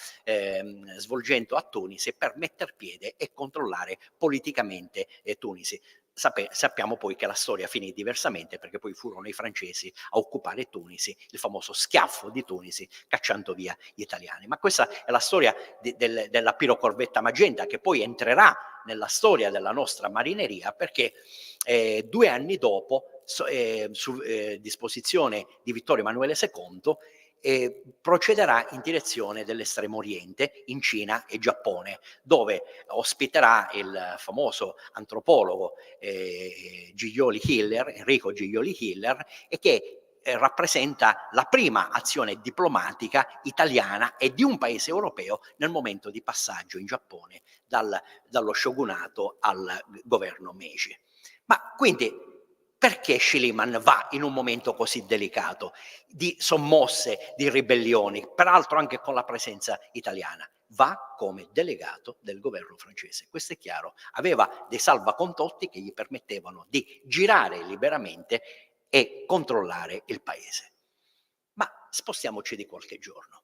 svolgendo a Tunisi per metter piede e controllare politicamente Tunisi. Sappiamo poi che la storia finì diversamente, perché poi furono i francesi a occupare Tunisi, il famoso schiaffo di Tunisi, cacciando via gli italiani. Ma questa è la storia della pirocorvetta Magenta, che poi entrerà nella storia della nostra marineria, perché 2 anni dopo, su disposizione di Vittorio Emanuele II, procederà in direzione dell'estremo oriente, in Cina e Giappone, dove ospiterà il famoso antropologo Enrico Giglioli Hiller, e che rappresenta la prima azione diplomatica italiana e di un paese europeo nel momento di passaggio in Giappone dallo shogunato al governo Meiji. Ma quindi, perché Schliemann va in un momento così delicato di sommosse, di ribellioni, peraltro anche con la presenza italiana? Va come delegato del governo francese, questo è chiaro. Aveva dei salvacondotti che gli permettevano di girare liberamente e controllare il paese. Ma spostiamoci di qualche giorno.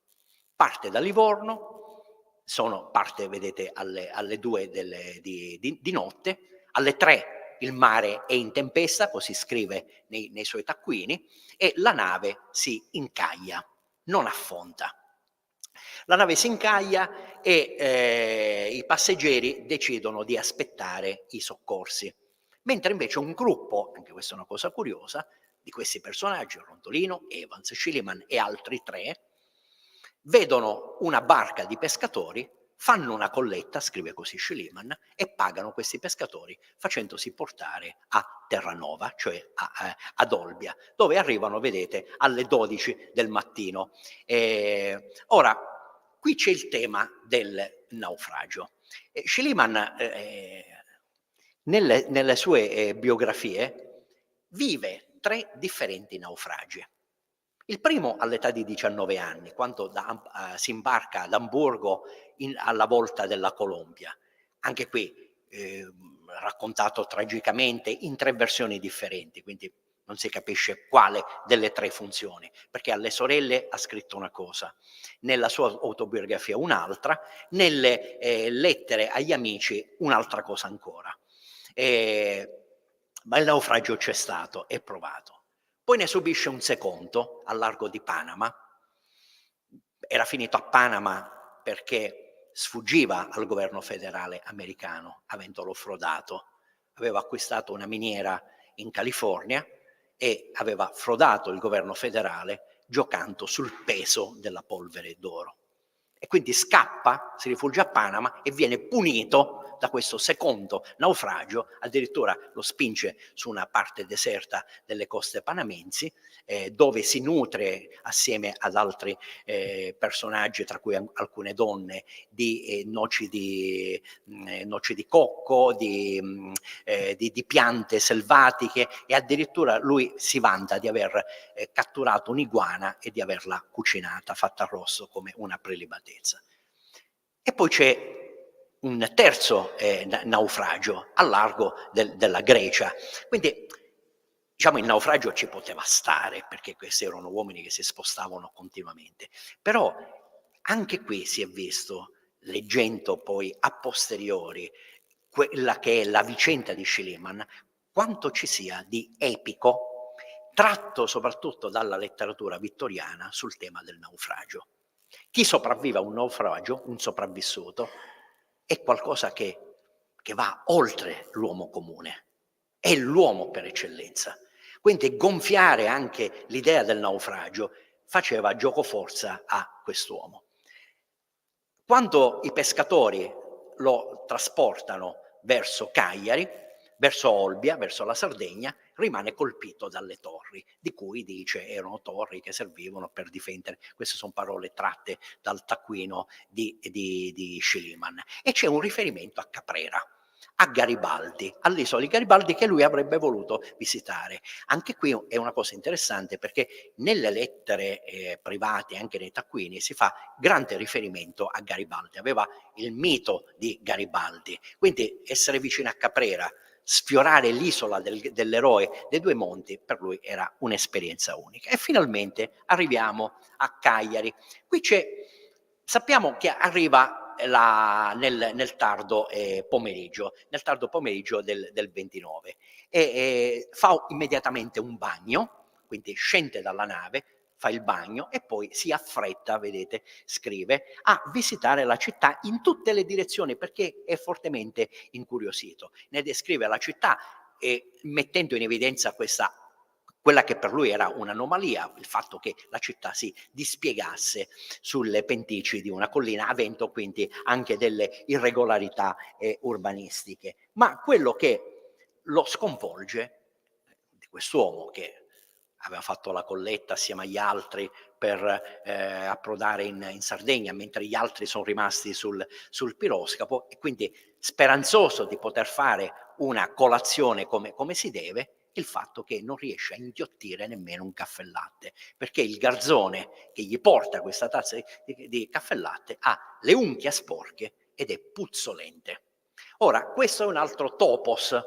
Parte da Livorno, parte, vedete, alle 2 di notte, alle 3 il mare è in tempesta, così scrive nei suoi taccuini, e la nave si incaglia, non affonda. La nave si incaglia e i passeggeri decidono di aspettare i soccorsi, mentre invece un gruppo, anche questa è una cosa curiosa, di questi personaggi, Rondolino, Evans, Schliemann e altri 3, vedono una barca di pescatori, fanno una colletta, scrive così Schliemann, e pagano questi pescatori facendosi portare a Terranova, cioè ad Olbia, dove arrivano, vedete, alle 12 del mattino. Ora, qui c'è il tema del naufragio. Schliemann, nelle sue biografie, vive 3 differenti naufragi. Il primo all'età di 19 anni, quando si imbarca ad Amburgo alla volta della Colombia. Anche qui raccontato tragicamente in 3 versioni differenti, quindi non si capisce quale delle 3 funzioni, perché alle sorelle ha scritto una cosa, nella sua autobiografia un'altra, nelle lettere agli amici un'altra cosa ancora. Ma il naufragio c'è stato, è provato. Poi ne subisce un secondo al largo di Panama. Era finito a Panama perché sfuggiva al governo federale americano, avendolo frodato. Aveva acquistato una miniera in California e aveva frodato il governo federale giocando sul peso della polvere d'oro. E quindi scappa, si rifugia a Panama e viene punito da questo secondo naufragio, addirittura lo spinge su una parte deserta delle coste panamensi, dove si nutre assieme ad altri personaggi, tra cui alcune donne, di noci di cocco, di piante selvatiche, e addirittura lui si vanta di aver catturato un'iguana e di averla cucinata, fatta arrosto come una prelibatezza. E poi c'è un terzo naufragio al largo della Grecia. Quindi diciamo il naufragio ci poteva stare, perché questi erano uomini che si spostavano continuamente. Però anche qui si è visto, leggendo poi a posteriori quella che è la vicenda di Schliemann, quanto ci sia di epico, tratto soprattutto dalla letteratura vittoriana sul tema del naufragio. Chi sopravvive a un naufragio, un sopravvissuto, è qualcosa che va oltre l'uomo comune, è l'uomo per eccellenza. Quindi gonfiare anche l'idea del naufragio faceva giocoforza a quest'uomo. Quando i pescatori lo trasportano verso Cagliari, verso Olbia, verso la Sardegna, rimane colpito dalle torri, di cui dice erano torri che servivano per difendere. Queste sono parole tratte dal taccuino di Schliemann. E c'è un riferimento a Caprera, a Garibaldi, all'isola di Garibaldi, che lui avrebbe voluto visitare. Anche qui è una cosa interessante, perché nelle lettere private, anche nei taccuini, si fa grande riferimento a Garibaldi. Aveva il mito di Garibaldi, quindi essere vicino a Caprera, sfiorare l'isola dell'eroe dei due monti, per lui era un'esperienza unica. E finalmente arriviamo a Cagliari. Qui sappiamo che arriva nel tardo pomeriggio del 29, e fa immediatamente un bagno, quindi scende dalla nave, fa il bagno e poi si affretta, vedete, scrive, a visitare la città in tutte le direzioni, perché è fortemente incuriosito. Ne descrive la città mettendo in evidenza quella che per lui era un'anomalia, il fatto che la città si dispiegasse sulle pendici di una collina, avendo quindi anche delle irregolarità urbanistiche. Ma quello che lo sconvolge di quest'uomo, che aveva fatto la colletta assieme agli altri per approdare in Sardegna, mentre gli altri sono rimasti sul piroscafo, e quindi speranzoso di poter fare una colazione come si deve, il fatto che non riesce a inghiottire nemmeno un caffè latte, perché il garzone che gli porta questa tazza di caffè latte ha le unghie sporche ed è puzzolente. Ora, questo è un altro topos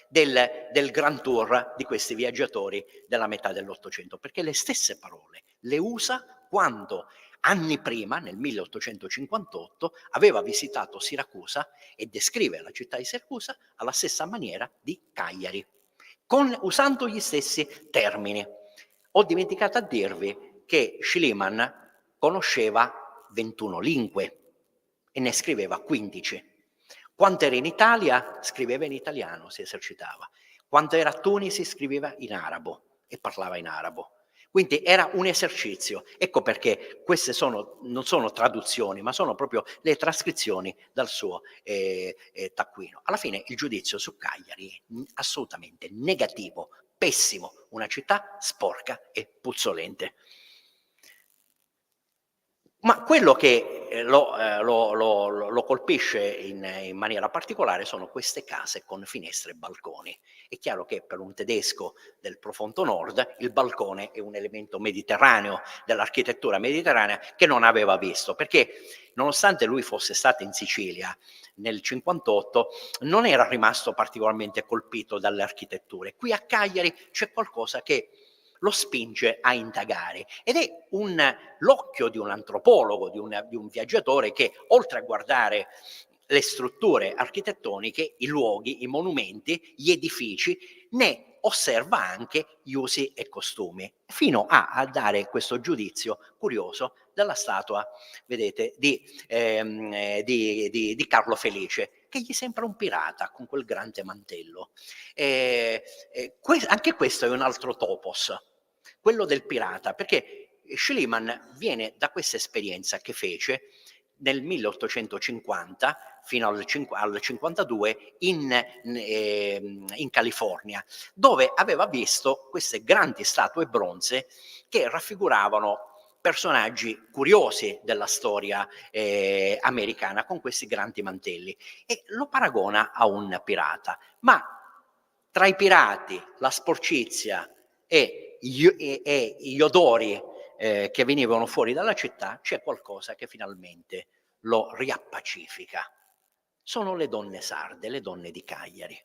del Grand Tour di questi viaggiatori della metà dell'Ottocento, perché le stesse parole le usa quando anni prima, nel 1858, aveva visitato Siracusa e descrive la città di Siracusa alla stessa maniera di Cagliari, usando gli stessi termini. Ho dimenticato a dirvi che Schliemann conosceva 21 lingue e ne scriveva 15. Quando era in Italia scriveva in italiano, si esercitava. Quando era a Tunisi scriveva in arabo e parlava in arabo. Quindi era un esercizio. Ecco perché queste non sono traduzioni, ma sono proprio le trascrizioni dal suo taccuino. Alla fine il giudizio su Cagliari è assolutamente negativo, pessimo, una città sporca e puzzolente. Ma quello che lo colpisce in maniera particolare sono queste case con finestre e balconi. È chiaro che per un tedesco del profondo nord il balcone è un elemento mediterraneo, dell'architettura mediterranea, che non aveva visto, perché nonostante lui fosse stato in Sicilia nel 58, non era rimasto particolarmente colpito dalle architetture. Qui a Cagliari c'è qualcosa che lo spinge a indagare ed è l'occhio di un antropologo, di un viaggiatore che oltre a guardare le strutture architettoniche, i luoghi, i monumenti, gli edifici, ne osserva anche gli usi e costumi, fino a dare questo giudizio curioso della statua, vedete, di Carlo Felice, che gli sembra un pirata con quel grande mantello. Anche questo è un altro topos, quello del pirata, perché Schliemann viene da questa esperienza che fece nel 1850 fino al 52 in California, dove aveva visto queste grandi statue bronze che raffiguravano personaggi curiosi della storia americana con questi grandi mantelli, e lo paragona a un pirata. Ma tra i pirati, la sporcizia e gli odori che venivano fuori dalla città, c'è qualcosa che finalmente lo riappacifica. Sono le donne sarde, le donne di Cagliari,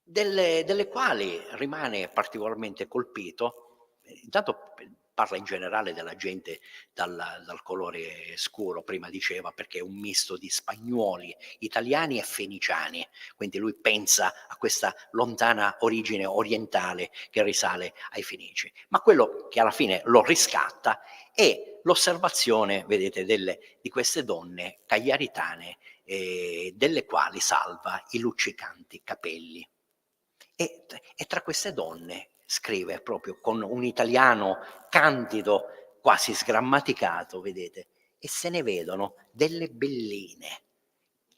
delle quali rimane particolarmente colpito. Intanto parla in generale della gente dal colore scuro, prima diceva, perché è un misto di spagnuoli, italiani e feniciani, quindi lui pensa a questa lontana origine orientale che risale ai Fenici. Ma quello che alla fine lo riscatta è l'osservazione, vedete, di queste donne cagliaritane, delle quali salva i luccicanti capelli. E tra queste donne scrive proprio con un italiano candido, quasi sgrammaticato, vedete, e se ne vedono delle belline,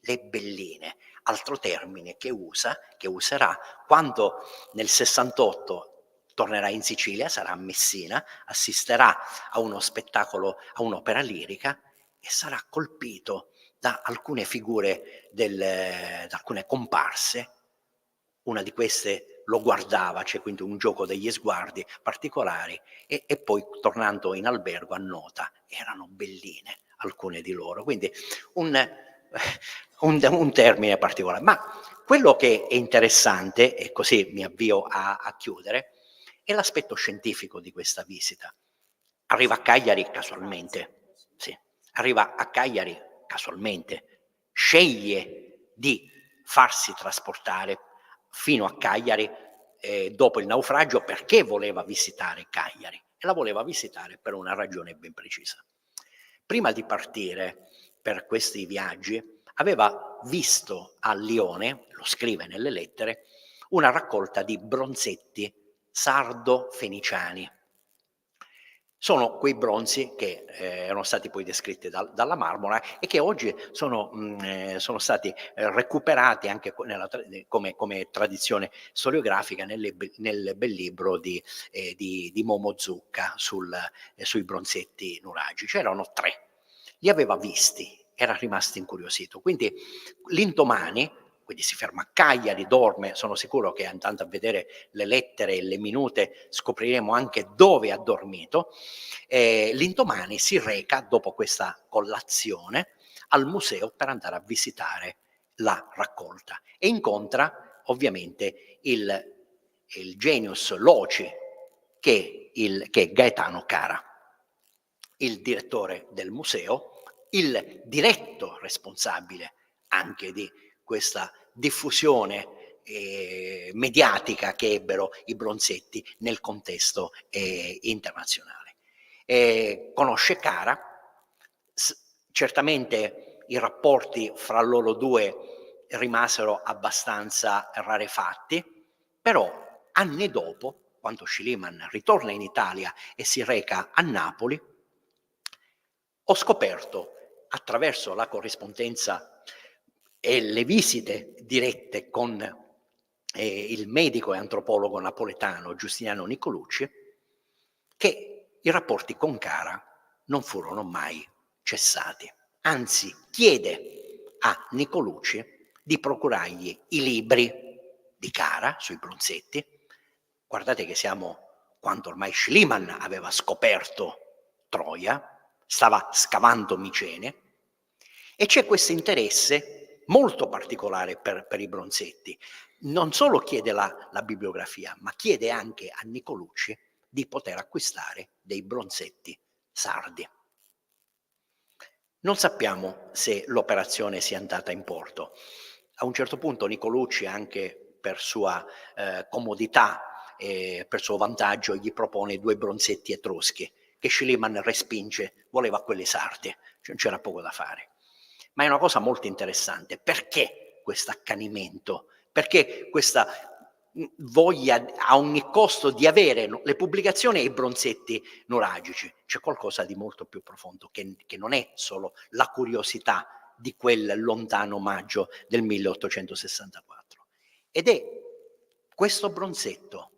le belline, altro termine che userà quando nel 68 tornerà in Sicilia, sarà a Messina, assisterà a uno spettacolo, a un'opera lirica, e sarà colpito da alcune figure, da alcune comparse. Una di queste lo guardava, c'è quindi un gioco degli sguardi particolari, e poi tornando in albergo annota, erano belline alcune di loro, quindi un termine particolare. Ma quello che è interessante, e così mi avvio a chiudere, è l'aspetto scientifico di questa visita. Arriva a Cagliari casualmente, sì, arriva a Cagliari casualmente, sceglie di farsi trasportare fino a Cagliari dopo il naufragio, perché voleva visitare Cagliari, e la voleva visitare per una ragione ben precisa. Prima di partire per questi viaggi aveva visto a Lione, lo scrive nelle lettere, una raccolta di bronzetti sardo-feniciani. Sono quei bronzi che erano stati poi descritti dalla Marmora e che oggi sono stati recuperati anche come tradizione storiografica nel bel libro di Momo Zucca sui bronzetti nuragici. C'erano 3, li aveva visti, era rimasto incuriosito. Quindi l'indomani, quindi si ferma a Cagliari, dorme, sono sicuro che andando a vedere le lettere e le minute scopriremo anche dove ha dormito. L'indomani si reca, dopo questa collazione, al museo per andare a visitare la raccolta e incontra ovviamente il genius loci che è Gaetano Cara, il direttore del museo, il diretto responsabile anche di questa diffusione mediatica che ebbero i bronzetti nel contesto internazionale. Conosce Cara, certamente i rapporti fra loro due rimasero abbastanza rarefatti, però anni dopo, quando Schliemann ritorna in Italia e si reca a Napoli, ho scoperto, attraverso la corrispondenza e le visite dirette con il medico e antropologo napoletano Giustiniano Nicolucci, che i rapporti con Cara non furono mai cessati. Anzi, chiede a Nicolucci di procurargli i libri di Cara sui bronzetti. Guardate che siamo quando ormai Schliemann aveva scoperto Troia, stava scavando Micene, e c'è questo interesse molto particolare per i bronzetti. Non solo chiede la bibliografia, ma chiede anche a Nicolucci di poter acquistare dei bronzetti sardi. Non sappiamo se l'operazione sia andata in porto. A un certo punto Nicolucci, anche per sua comodità e per suo vantaggio, gli propone 2 bronzetti etruschi che Schliemann respinge, voleva quelli sardi, cioè c'era poco da fare. Ma è una cosa molto interessante. Perché questo accanimento? Perché questa voglia a ogni costo di avere le pubblicazioni e i bronzetti nuragici? C'è qualcosa di molto più profondo, che non è solo la curiosità di quel lontano maggio del 1864. Ed è questo bronzetto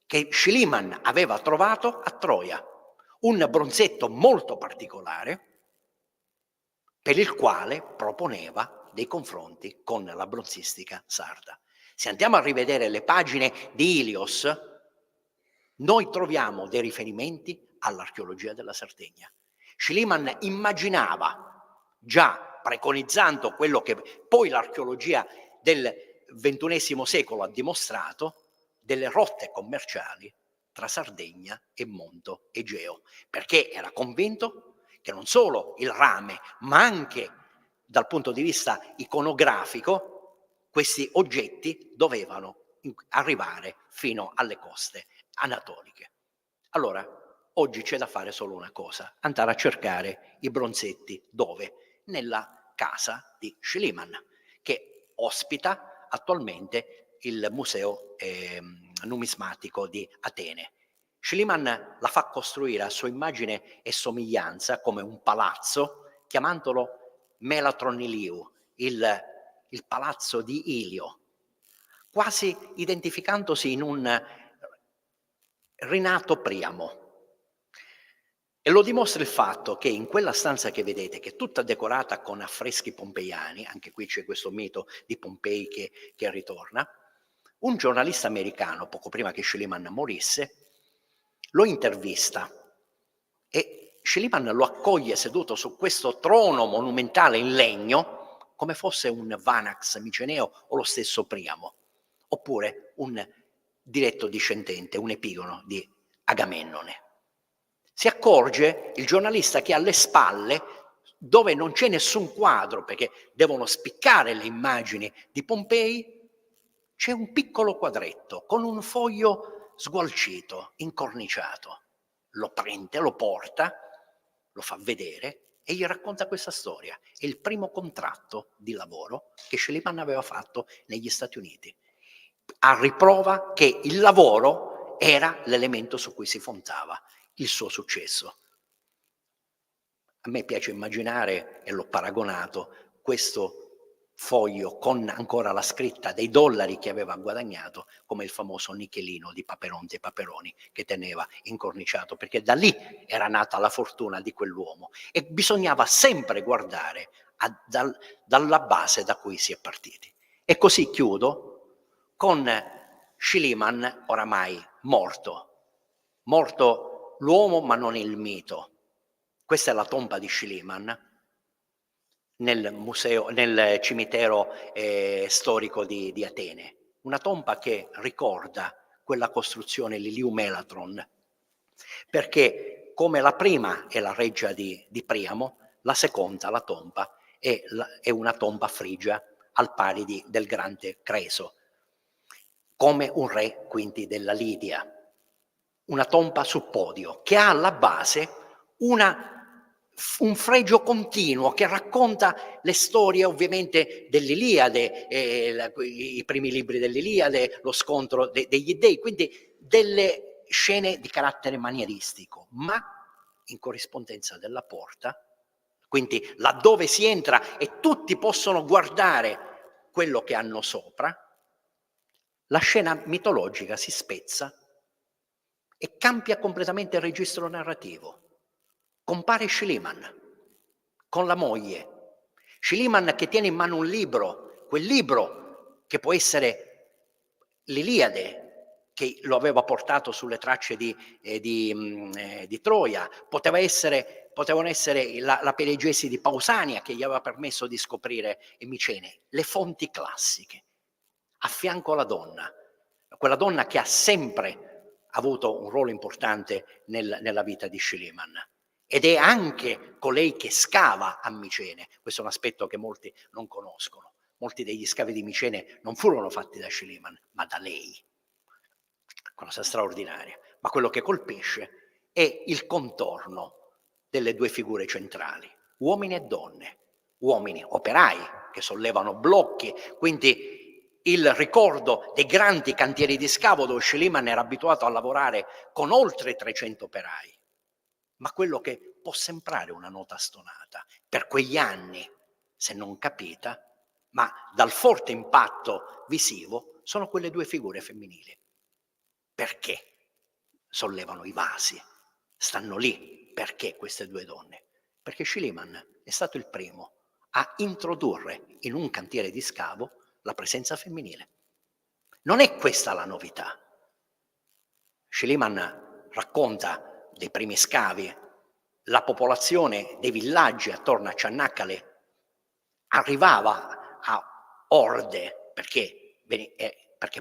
che Schliemann aveva trovato a Troia, un bronzetto molto particolare, per il quale proponeva dei confronti con la bronzistica sarda. Se andiamo a rivedere le pagine di Ilios, noi troviamo dei riferimenti all'archeologia della Sardegna. Schliemann immaginava, già preconizzando quello che poi l'archeologia del XXI secolo ha dimostrato, delle rotte commerciali tra Sardegna e Monto Egeo, perché era convinto che non solo il rame, ma anche dal punto di vista iconografico, questi oggetti dovevano arrivare fino alle coste anatoliche. Allora, oggi c'è da fare solo una cosa: andare a cercare i bronzetti. Dove? Nella casa di Schliemann, che ospita attualmente il museo numismatico di Atene. Schliemann la fa costruire a sua immagine e somiglianza come un palazzo, chiamandolo Melatron Iliou, il palazzo di Ilio, quasi identificandosi in un rinato Priamo. E lo dimostra il fatto che in quella stanza che vedete, che è tutta decorata con affreschi pompeiani, anche qui c'è questo mito di Pompei che ritorna, un giornalista americano, poco prima che Schliemann morisse, lo intervista e Schliemann lo accoglie seduto su questo trono monumentale in legno come fosse un Vanax miceneo o lo stesso Priamo, oppure un diretto discendente, un epigono di Agamennone. Si accorge il giornalista che alle spalle, dove non c'è nessun quadro perché devono spiccare le immagini di Pompei, c'è un piccolo quadretto con un foglio sgualcito, incorniciato. Lo prende, lo porta, lo fa vedere e gli racconta questa storia. È il primo contratto di lavoro che Schliemann aveva fatto negli Stati Uniti, a riprova che il lavoro era l'elemento su cui si fondava il suo successo. A me piace immaginare, e l'ho paragonato, questo foglio con ancora la scritta dei dollari che aveva guadagnato, come il famoso nichelino di Paperonte e Paperoni che teneva incorniciato, perché da lì era nata la fortuna di quell'uomo e bisognava sempre guardare dalla base da cui si è partiti. E così chiudo con Schliemann, oramai morto l'uomo ma non il mito. Questa è la tomba di Schliemann nel cimitero storico di Atene, una tomba che ricorda quella costruzione l'Iliou Melatron, perché come la prima è la reggia di Priamo, la seconda, la tomba, è una tomba frigia al pari del grande Creso, come un re quindi della Lidia, una tomba su podio che ha alla base un fregio continuo che racconta le storie ovviamente dell'Iliade, i primi libri dell'Iliade, lo scontro degli dei, quindi delle scene di carattere manieristico, ma in corrispondenza della porta, quindi laddove si entra e tutti possono guardare quello che hanno sopra, la scena mitologica si spezza e cambia completamente il registro narrativo. compare Schliemann con la moglie. Schliemann che tiene in mano un libro, quel libro che può essere l'Iliade, che lo aveva portato sulle tracce di Troia, potevano essere la Perigesi di Pausania che gli aveva permesso di scoprire Micene, le fonti classiche. A fianco alla donna, quella donna che ha sempre avuto un ruolo importante nella vita di Schliemann. Ed è anche colei che scava a Micene. Questo è un aspetto che molti non conoscono. Molti degli scavi di Micene non furono fatti da Schliemann, ma da lei. Cosa straordinaria. Ma quello che colpisce è il contorno delle due figure centrali, uomini e donne, uomini operai che sollevano blocchi, quindi il ricordo dei grandi cantieri di scavo dove Schliemann era abituato a lavorare con oltre 300 operai. Ma quello che può sembrare una nota stonata, per quegli anni, se non capita, ma dal forte impatto visivo, sono quelle due figure femminili. Perché sollevano i vasi? Stanno lì. Perché queste due donne? Perché Schliemann è stato il primo a introdurre in un cantiere di scavo la presenza femminile. Non è questa la novità. Schliemann racconta dei primi scavi, la popolazione dei villaggi attorno a Ciannaccale arrivava a orde perché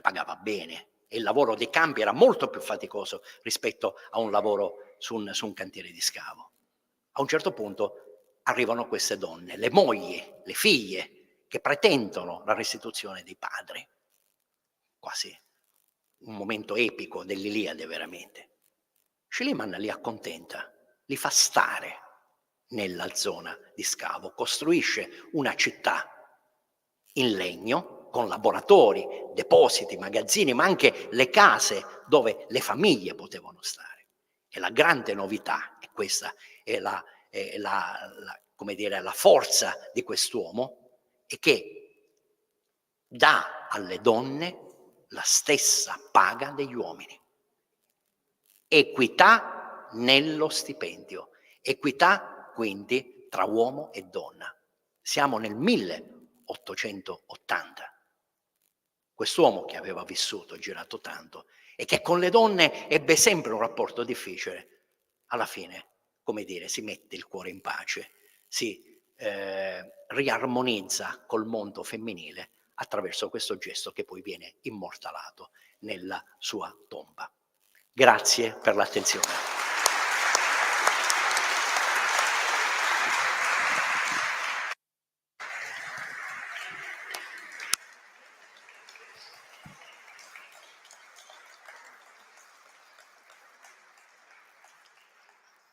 pagava bene e il lavoro dei campi era molto più faticoso rispetto a un lavoro su un cantiere di scavo. A un certo punto arrivano queste donne, le mogli, le figlie, che pretendono la restituzione dei padri. Quasi un momento epico dell'Iliade, veramente. Schliemann li accontenta, li fa stare nella zona di scavo, costruisce una città in legno con laboratori, depositi, magazzini, ma anche le case dove le famiglie potevano stare. E la grande novità, e questa è la forza di quest'uomo, è che dà alle donne la stessa paga degli uomini. Equità nello stipendio, equità quindi tra uomo e donna. Siamo nel 1880. Quest'uomo che aveva vissuto, girato tanto, e che con le donne ebbe sempre un rapporto difficile, alla fine, come dire, si mette il cuore in pace, si riarmonizza col mondo femminile attraverso questo gesto che poi viene immortalato nella sua tomba. Grazie per l'attenzione.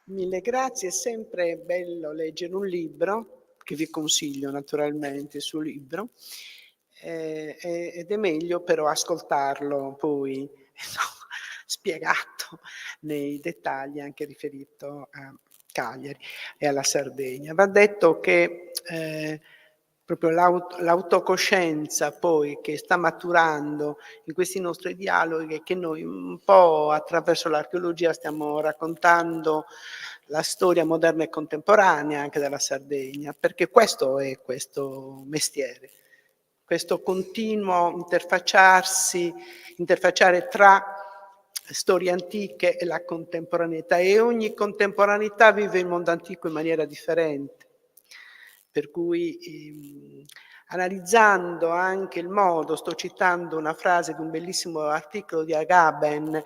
Mille grazie, è sempre bello leggere un libro, che vi consiglio naturalmente il suo libro, ed è meglio però ascoltarlo poi spiegato nei dettagli, anche riferito a Cagliari e alla Sardegna. Va detto che proprio l'autocoscienza poi che sta maturando in questi nostri dialoghi e che noi un po' attraverso l'archeologia stiamo raccontando la storia moderna e contemporanea anche della Sardegna, perché questo è questo mestiere, questo continuo interfacciare tra storie antiche e la contemporaneità, e ogni contemporaneità vive il mondo antico in maniera differente. Per cui analizzando anche il modo, sto citando una frase di un bellissimo articolo di Agamben,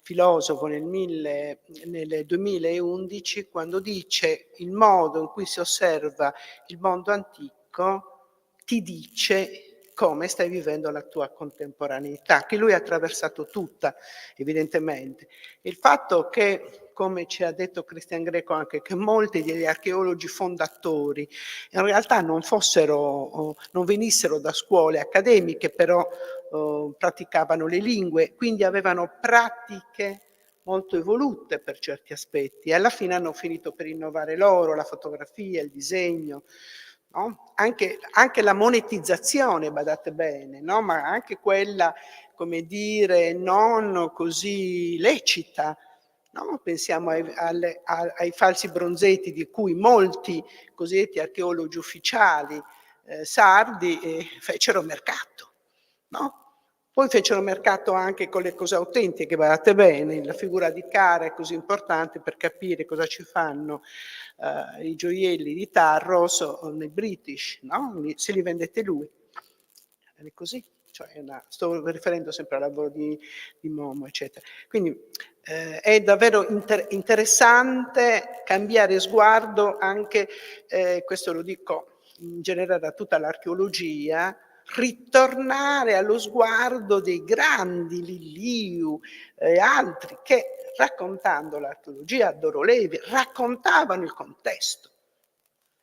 filosofo nel 2011, quando dice: il modo in cui si osserva il mondo antico ti dice come stai vivendo la tua contemporaneità, che lui ha attraversato tutta, evidentemente. Il fatto che, come ci ha detto Cristian Greco anche, che molti degli archeologi fondatori in realtà non venissero da scuole accademiche, però praticavano le lingue, quindi avevano pratiche molto evolute per certi aspetti, e alla fine hanno finito per innovare loro, la fotografia, il disegno, no? Anche la monetizzazione, badate bene, no? Ma anche quella, come dire, non così lecita, no? Pensiamo ai falsi bronzetti di cui molti cosiddetti archeologi ufficiali sardi fecero mercato, no? Poi fecero mercato anche con le cose autentiche, guardate bene, la figura di Cara è così importante per capire cosa ci fanno i gioielli di Tarros nei British, no? Se li vendette lui. È così, cioè sto riferendo sempre al lavoro di Momo, eccetera. Quindi è davvero interessante cambiare sguardo anche, questo lo dico in generale a tutta l'archeologia, ritornare allo sguardo dei grandi Lilliu e altri che, raccontando l'archeologia, Dorolevi, raccontavano il contesto.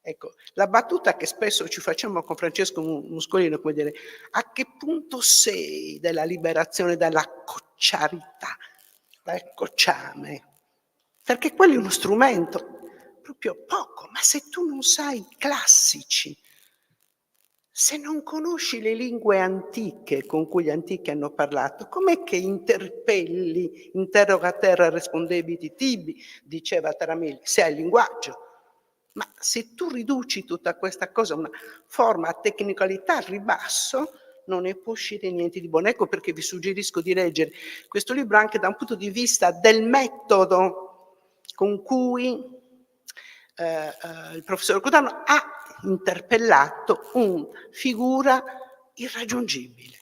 Ecco, la battuta che spesso ci facciamo con Francesco Muscolino, come dire, a che punto sei della liberazione dalla cocciarità, dal cocciame? Perché quello è uno strumento, proprio poco, ma se tu non sai i classici, se non conosci le lingue antiche con cui gli antichi hanno parlato, com'è che interpelli, interroga terra respondebiti tibi, diceva Taramelli, se hai il linguaggio. Ma se tu riduci tutta questa cosa a una forma a tecnicalità al ribasso, non ne può uscire niente di buono. Ecco perché vi suggerisco di leggere questo libro anche da un punto di vista del metodo con cui il professor Codano ha interpellato una figura irraggiungibile,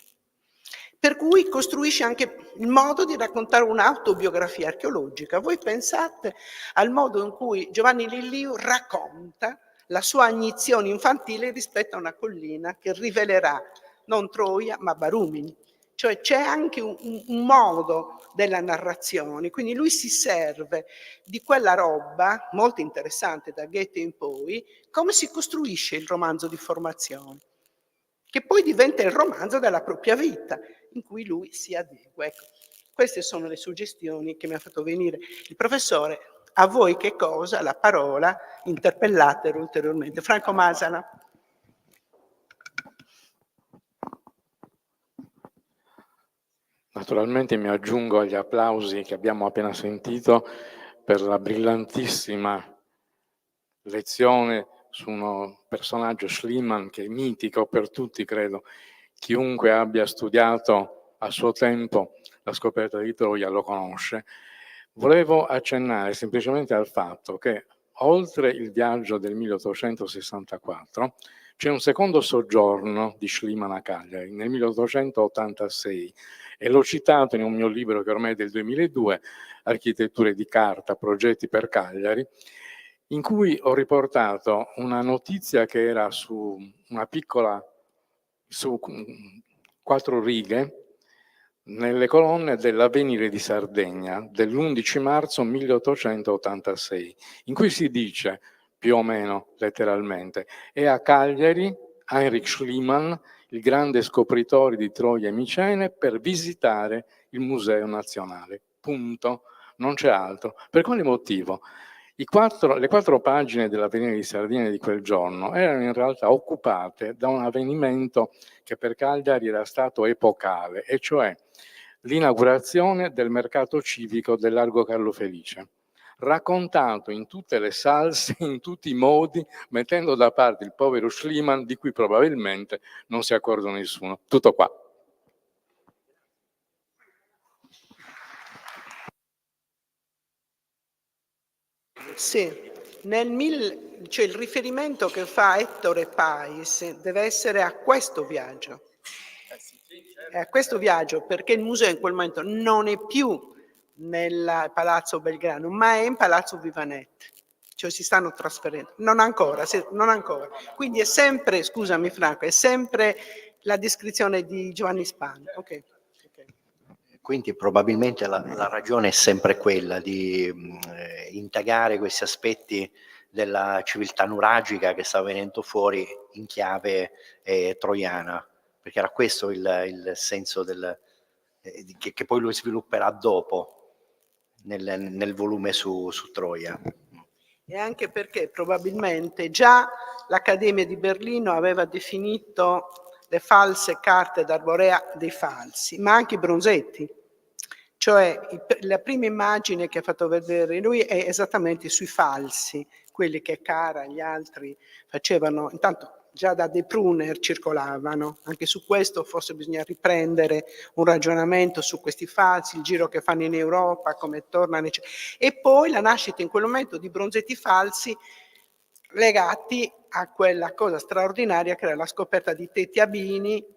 per cui costruisce anche il modo di raccontare un'autobiografia archeologica. Voi pensate al modo in cui Giovanni Lilliu racconta la sua agnizione infantile rispetto a una collina che rivelerà non Troia ma Barumini. Cioè c'è anche un modo della narrazione, quindi lui si serve di quella roba molto interessante da Goethe in poi, come si costruisce il romanzo di formazione, che poi diventa il romanzo della propria vita, in cui lui si adegua. Ecco, queste sono le suggestioni che mi ha fatto venire il professore. A voi che cosa? La parola, interpellatelo ulteriormente. Franco Masala. Naturalmente mi aggiungo agli applausi che abbiamo appena sentito per la brillantissima lezione su uno personaggio, Schliemann, che è mitico per tutti, credo. Chiunque abbia studiato a suo tempo la scoperta di Troia lo conosce. Volevo accennare semplicemente al fatto che oltre il viaggio del 1864 c'è un secondo soggiorno di Schliemann a Cagliari nel 1886 e l'ho citato in un mio libro che ormai è del 2002, Architetture di carta, progetti per Cagliari, in cui ho riportato una notizia che era su una piccola, su 4 righe, nelle colonne dell'Avvenire di Sardegna dell'11 marzo 1886, in cui si dice, più o meno letteralmente, è a Cagliari Heinrich Schliemann, il grande scopritore di Troia e Micene, per visitare il Museo Nazionale. Punto. Non c'è altro. Per quale motivo? Le 4 pagine dell'Avvenire di Sardegna di quel giorno erano in realtà occupate da un avvenimento che per Cagliari era stato epocale, e cioè l'inaugurazione del mercato civico del Largo Carlo Felice, raccontato in tutte le salse, in tutti i modi, mettendo da parte il povero Schliemann, di cui probabilmente non si accorge nessuno. Tutto qua. Sì, cioè il riferimento che fa Ettore Pais deve essere a questo viaggio. È a questo viaggio, perché il museo in quel momento non è più nel Palazzo Belgrano, ma è in Palazzo Vivanetti. Cioè si stanno trasferendo. Non ancora. Quindi è sempre, scusami Franco, è sempre la descrizione di Giovanni Spagna. Ok. Quindi probabilmente la ragione è sempre quella di indagare questi aspetti della civiltà nuragica che sta venendo fuori in chiave troiana, perché era questo il senso che poi lui svilupperà dopo nel volume su Troia. E anche perché probabilmente già l'Accademia di Berlino aveva definito le false carte d'Arborea dei falsi, ma anche i bronzetti. Cioè la prima immagine che ha fatto vedere lui è esattamente sui falsi, quelli che Cara e gli altri facevano, intanto già da De Pruner circolavano, anche su questo forse bisogna riprendere un ragionamento su questi falsi, il giro che fanno in Europa, come tornano, eccetera. E poi la nascita in quel momento di bronzetti falsi legati a quella cosa straordinaria che era la scoperta di Teti Abini,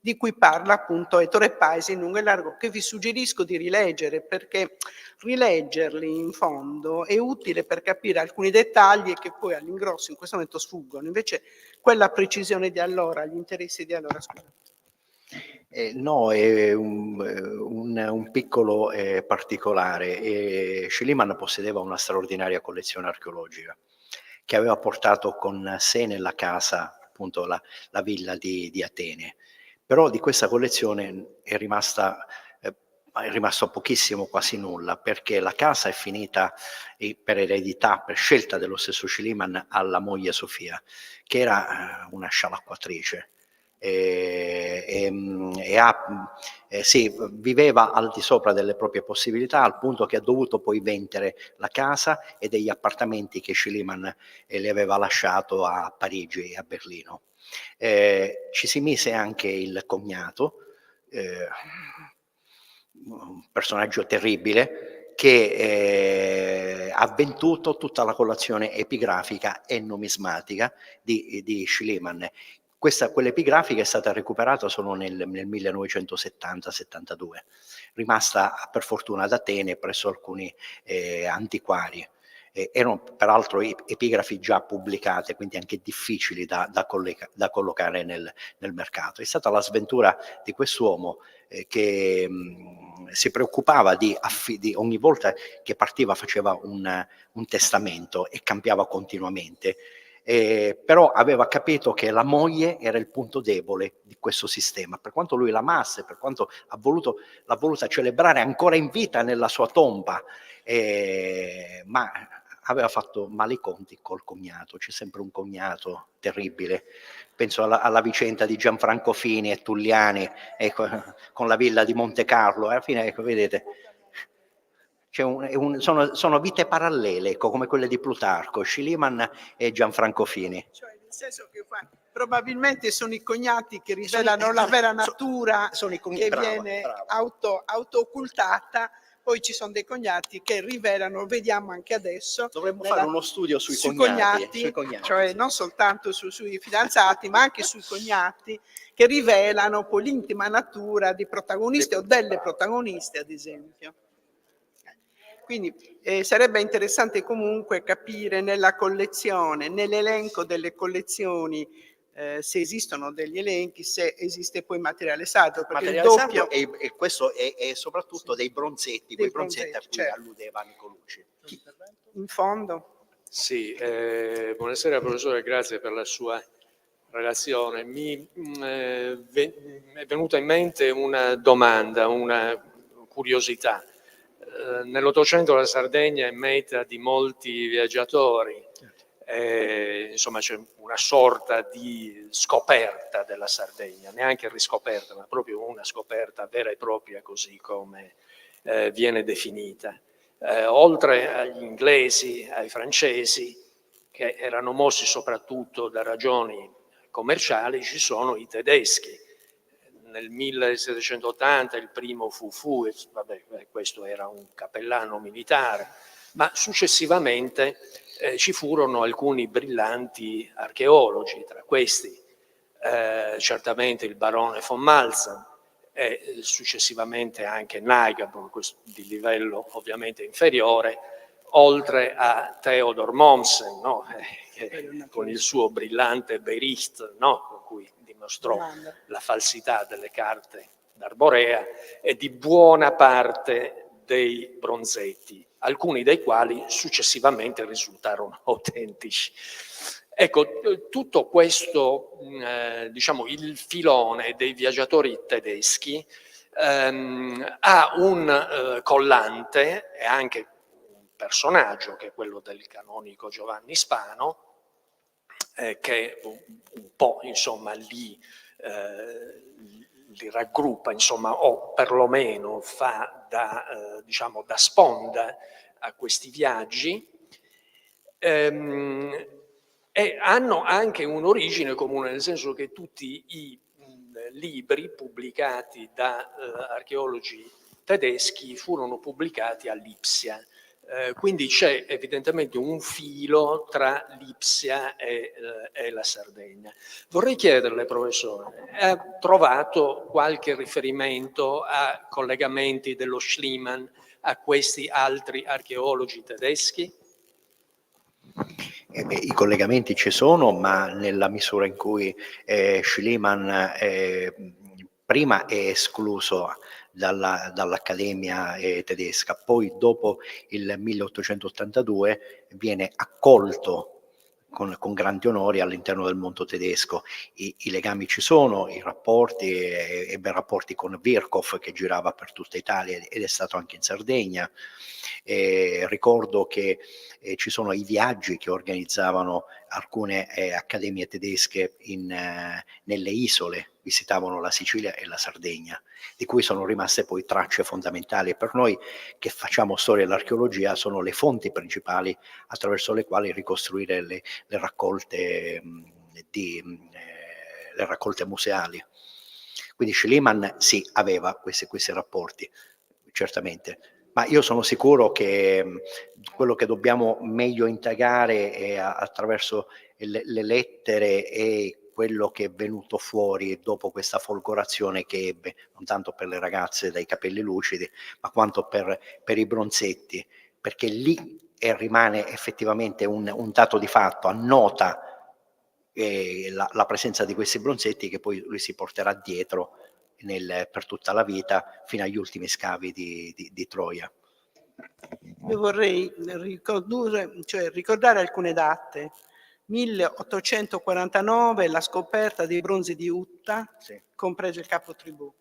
di cui parla appunto Ettore Paesi in lungo e largo, che vi suggerisco di rileggere, perché rileggerli in fondo è utile per capire alcuni dettagli che poi all'ingrosso in questo momento sfuggono. Invece quella precisione di allora, gli interessi di allora, scusate. No, è un piccolo particolare. Schliemann possedeva una straordinaria collezione archeologica che aveva portato con sé nella casa, appunto la villa di Atene. Però di questa collezione è rimasto pochissimo, quasi nulla, perché la casa è finita per eredità, per scelta dello stesso Schliemann, alla moglie Sofia, che era una scialacquatrice. Sì, viveva al di sopra delle proprie possibilità, al punto che ha dovuto poi vendere la casa e degli appartamenti che Schliemann le aveva lasciato a Parigi e a Berlino. Ci si mise anche il cognato, un personaggio terribile, che ha venduto tutta la collezione epigrafica e numismatica di Schliemann. Quell'epigrafica è stata recuperata solo nel 1970-72, rimasta per fortuna ad Atene presso alcuni antiquari. Erano peraltro epigrafi già pubblicate, quindi anche difficili da collocare nel mercato. È stata la sventura di quest'uomo che si preoccupava di ogni volta che partiva faceva un testamento e cambiava continuamente. Però aveva capito che la moglie era il punto debole di questo sistema, per quanto lui l'amasse, per quanto l'ha voluta celebrare ancora in vita nella sua tomba, ma aveva fatto male i conti col cognato. C'è sempre un cognato terribile. Penso alla vicenda di Gianfranco Fini e Tulliani, ecco, con la villa di Monte Carlo. Alla fine, ecco, vedete, sono vite parallele, ecco, come quelle di Plutarco, Schliemann e Gianfranco Fini. Cioè, nel senso che probabilmente sono i cognati che rivelano la vera natura che viene auto-occultata, poi ci sono dei cognati che rivelano, vediamo anche adesso. Dovremmo fare uno studio sui cognati, cioè sì. non soltanto sui fidanzati, ma anche sui cognati, che rivelano poi l'intima natura di protagonisti o delle protagoniste, ad esempio. Quindi sarebbe interessante comunque capire nella collezione, nell'elenco delle collezioni, se esistono degli elenchi, se esiste poi materiale sardo. Perché materiale il doppio, sardo e questo è soprattutto sì, dei bronzetti, quei bronzetti a cui certo alludeva Nicolucci. In fondo? Sì, buonasera professore, grazie per la sua relazione. Mi è venuta in mente una domanda, una curiosità. Nell'Ottocento la Sardegna è meta di molti viaggiatori, insomma c'è una sorta di scoperta della Sardegna, neanche riscoperta, ma proprio una scoperta vera e propria, così come viene definita. Oltre agli inglesi, ai francesi, che erano mossi soprattutto da ragioni commerciali, ci sono i tedeschi. Nel 1780 il primo fu, questo era un cappellano militare, ma successivamente ci furono alcuni brillanti archeologi, tra questi certamente il barone von Malza e successivamente anche Nygard, di livello ovviamente inferiore, oltre a Theodor Mommsen, no? Con il suo brillante Bericht, no? Con cui dimostrò la falsità delle carte d'Arborea e di buona parte dei bronzetti, alcuni dei quali successivamente risultarono autentici. Ecco, tutto questo, diciamo, il filone dei viaggiatori tedeschi ha un collante e anche un personaggio, che è quello del canonico Giovanni Spano, che un po', insomma, li li raggruppa, insomma, o perlomeno fa diciamo, da sponda a questi viaggi, e hanno anche un'origine comune, nel senso che tutti i libri pubblicati da archeologi tedeschi furono pubblicati a Lipsia. Quindi c'è evidentemente un filo tra Lipsia e la Sardegna. Vorrei chiederle, professore, ha trovato qualche riferimento a collegamenti dello Schliemann a questi altri archeologi tedeschi? I collegamenti ci sono, ma nella misura in cui Schliemann prima è escluso dall'Accademia tedesca, poi dopo il 1882 viene accolto con grandi onori all'interno del mondo tedesco. I legami ci sono, i rapporti, ebbe rapporti con Virchow che girava per tutta Italia ed è stato anche in Sardegna. Ricordo che ci sono i viaggi che organizzavano alcune accademie tedesche nelle isole, visitavano la Sicilia e la Sardegna, di cui sono rimaste poi tracce fondamentali. Per noi che facciamo storia dell'archeologia sono le fonti principali attraverso le quali ricostruire le raccolte le raccolte museali. Quindi Schliemann sì, aveva questi rapporti, certamente. Ma io sono sicuro che quello che dobbiamo meglio indagare è attraverso le lettere e quello che è venuto fuori dopo questa folgorazione che ebbe, non tanto per le ragazze dai capelli lucidi, ma quanto per i bronzetti, perché lì rimane effettivamente un dato di fatto, annota la presenza di questi bronzetti che poi lui si porterà dietro per tutta la vita fino agli ultimi scavi di Troia. Io vorrei ricordare alcune date. 1849 la scoperta dei bronzi di Utta, Sì. compreso il capo tribù,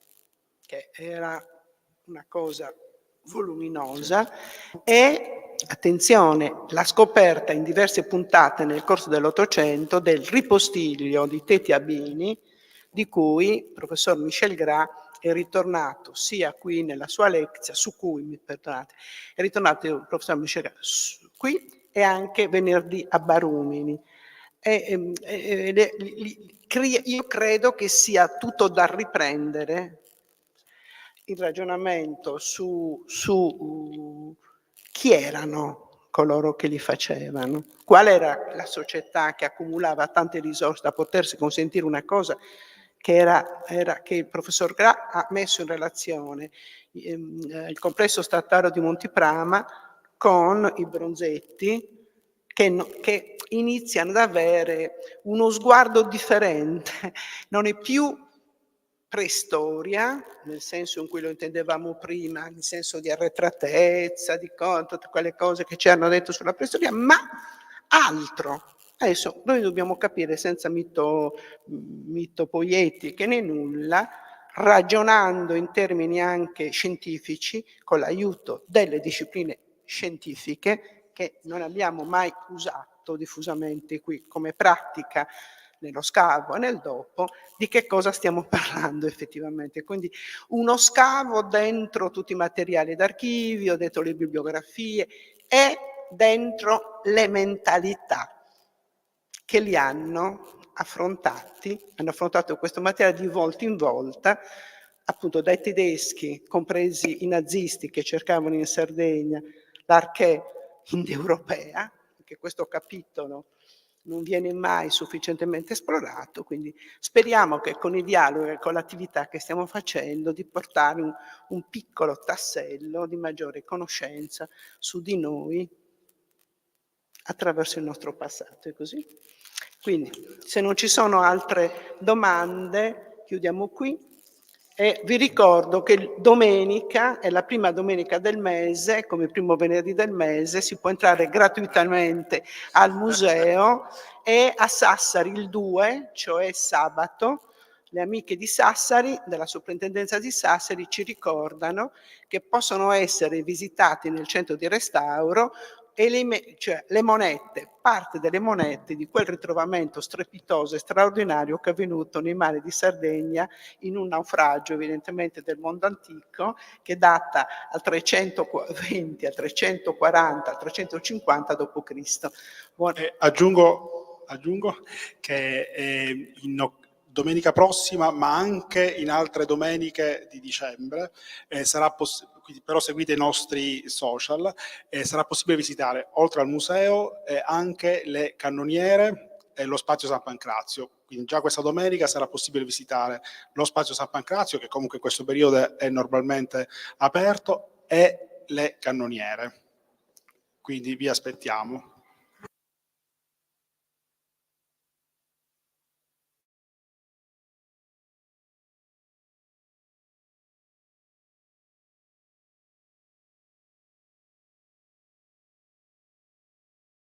che era una cosa voluminosa, sì. E attenzione, la scoperta in diverse puntate nel corso dell'Ottocento del ripostiglio di Teti Abini, di cui il professor Michel Gras è ritornato sia qui nella sua lezione, su cui, mi perdonate, è ritornato il professor Michel Gras qui e anche venerdì a Barumini. Io credo che sia tutto da riprendere il ragionamento su chi erano coloro che li facevano, qual era la società che accumulava tante risorse da potersi consentire una cosa che il professor Gras ha messo in relazione il complesso statuario di Montiprama con i bronzetti che iniziano ad avere uno sguardo differente, non è più preistoria, nel senso in cui lo intendevamo prima, nel senso di arretratezza, di tutte quelle cose che ci hanno detto sulla preistoria, ma altro. Adesso noi dobbiamo capire, senza mittopoietiche né nulla, ragionando in termini anche scientifici, con l'aiuto delle discipline scientifiche, che non abbiamo mai usato diffusamente qui come pratica nello scavo e nel dopo, di che cosa stiamo parlando effettivamente. Quindi uno scavo dentro tutti i materiali d'archivio, dentro le bibliografie e dentro le mentalità che li hanno affrontato questo materiale di volta in volta, appunto dai tedeschi, compresi i nazisti che cercavano in Sardegna l'archè indoeuropea, perché questo capitolo non viene mai sufficientemente esplorato, quindi speriamo che con i dialoghi e con l'attività che stiamo facendo di portare un piccolo tassello di maggiore conoscenza su di noi attraverso il nostro passato. È così? Quindi, se non ci sono altre domande, chiudiamo qui. E vi ricordo che domenica è la prima domenica del mese, come primo venerdì del mese, si può entrare gratuitamente al museo e a Sassari il 2, cioè sabato, le amiche di Sassari, della soprintendenza di Sassari, ci ricordano che possono essere visitati nel centro di restauro e cioè le monete, parte delle monete di quel ritrovamento strepitoso e straordinario che è avvenuto nei mari di Sardegna in un naufragio evidentemente del mondo antico che data al 320, al 340, al 350 d.C. Aggiungo che domenica prossima, ma anche in altre domeniche di dicembre, però seguite i nostri social, sarà possibile visitare, oltre al museo, anche le cannoniere e lo spazio San Pancrazio. Quindi già questa domenica sarà possibile visitare lo spazio San Pancrazio, che comunque in questo periodo è normalmente aperto, e le cannoniere. Quindi vi aspettiamo.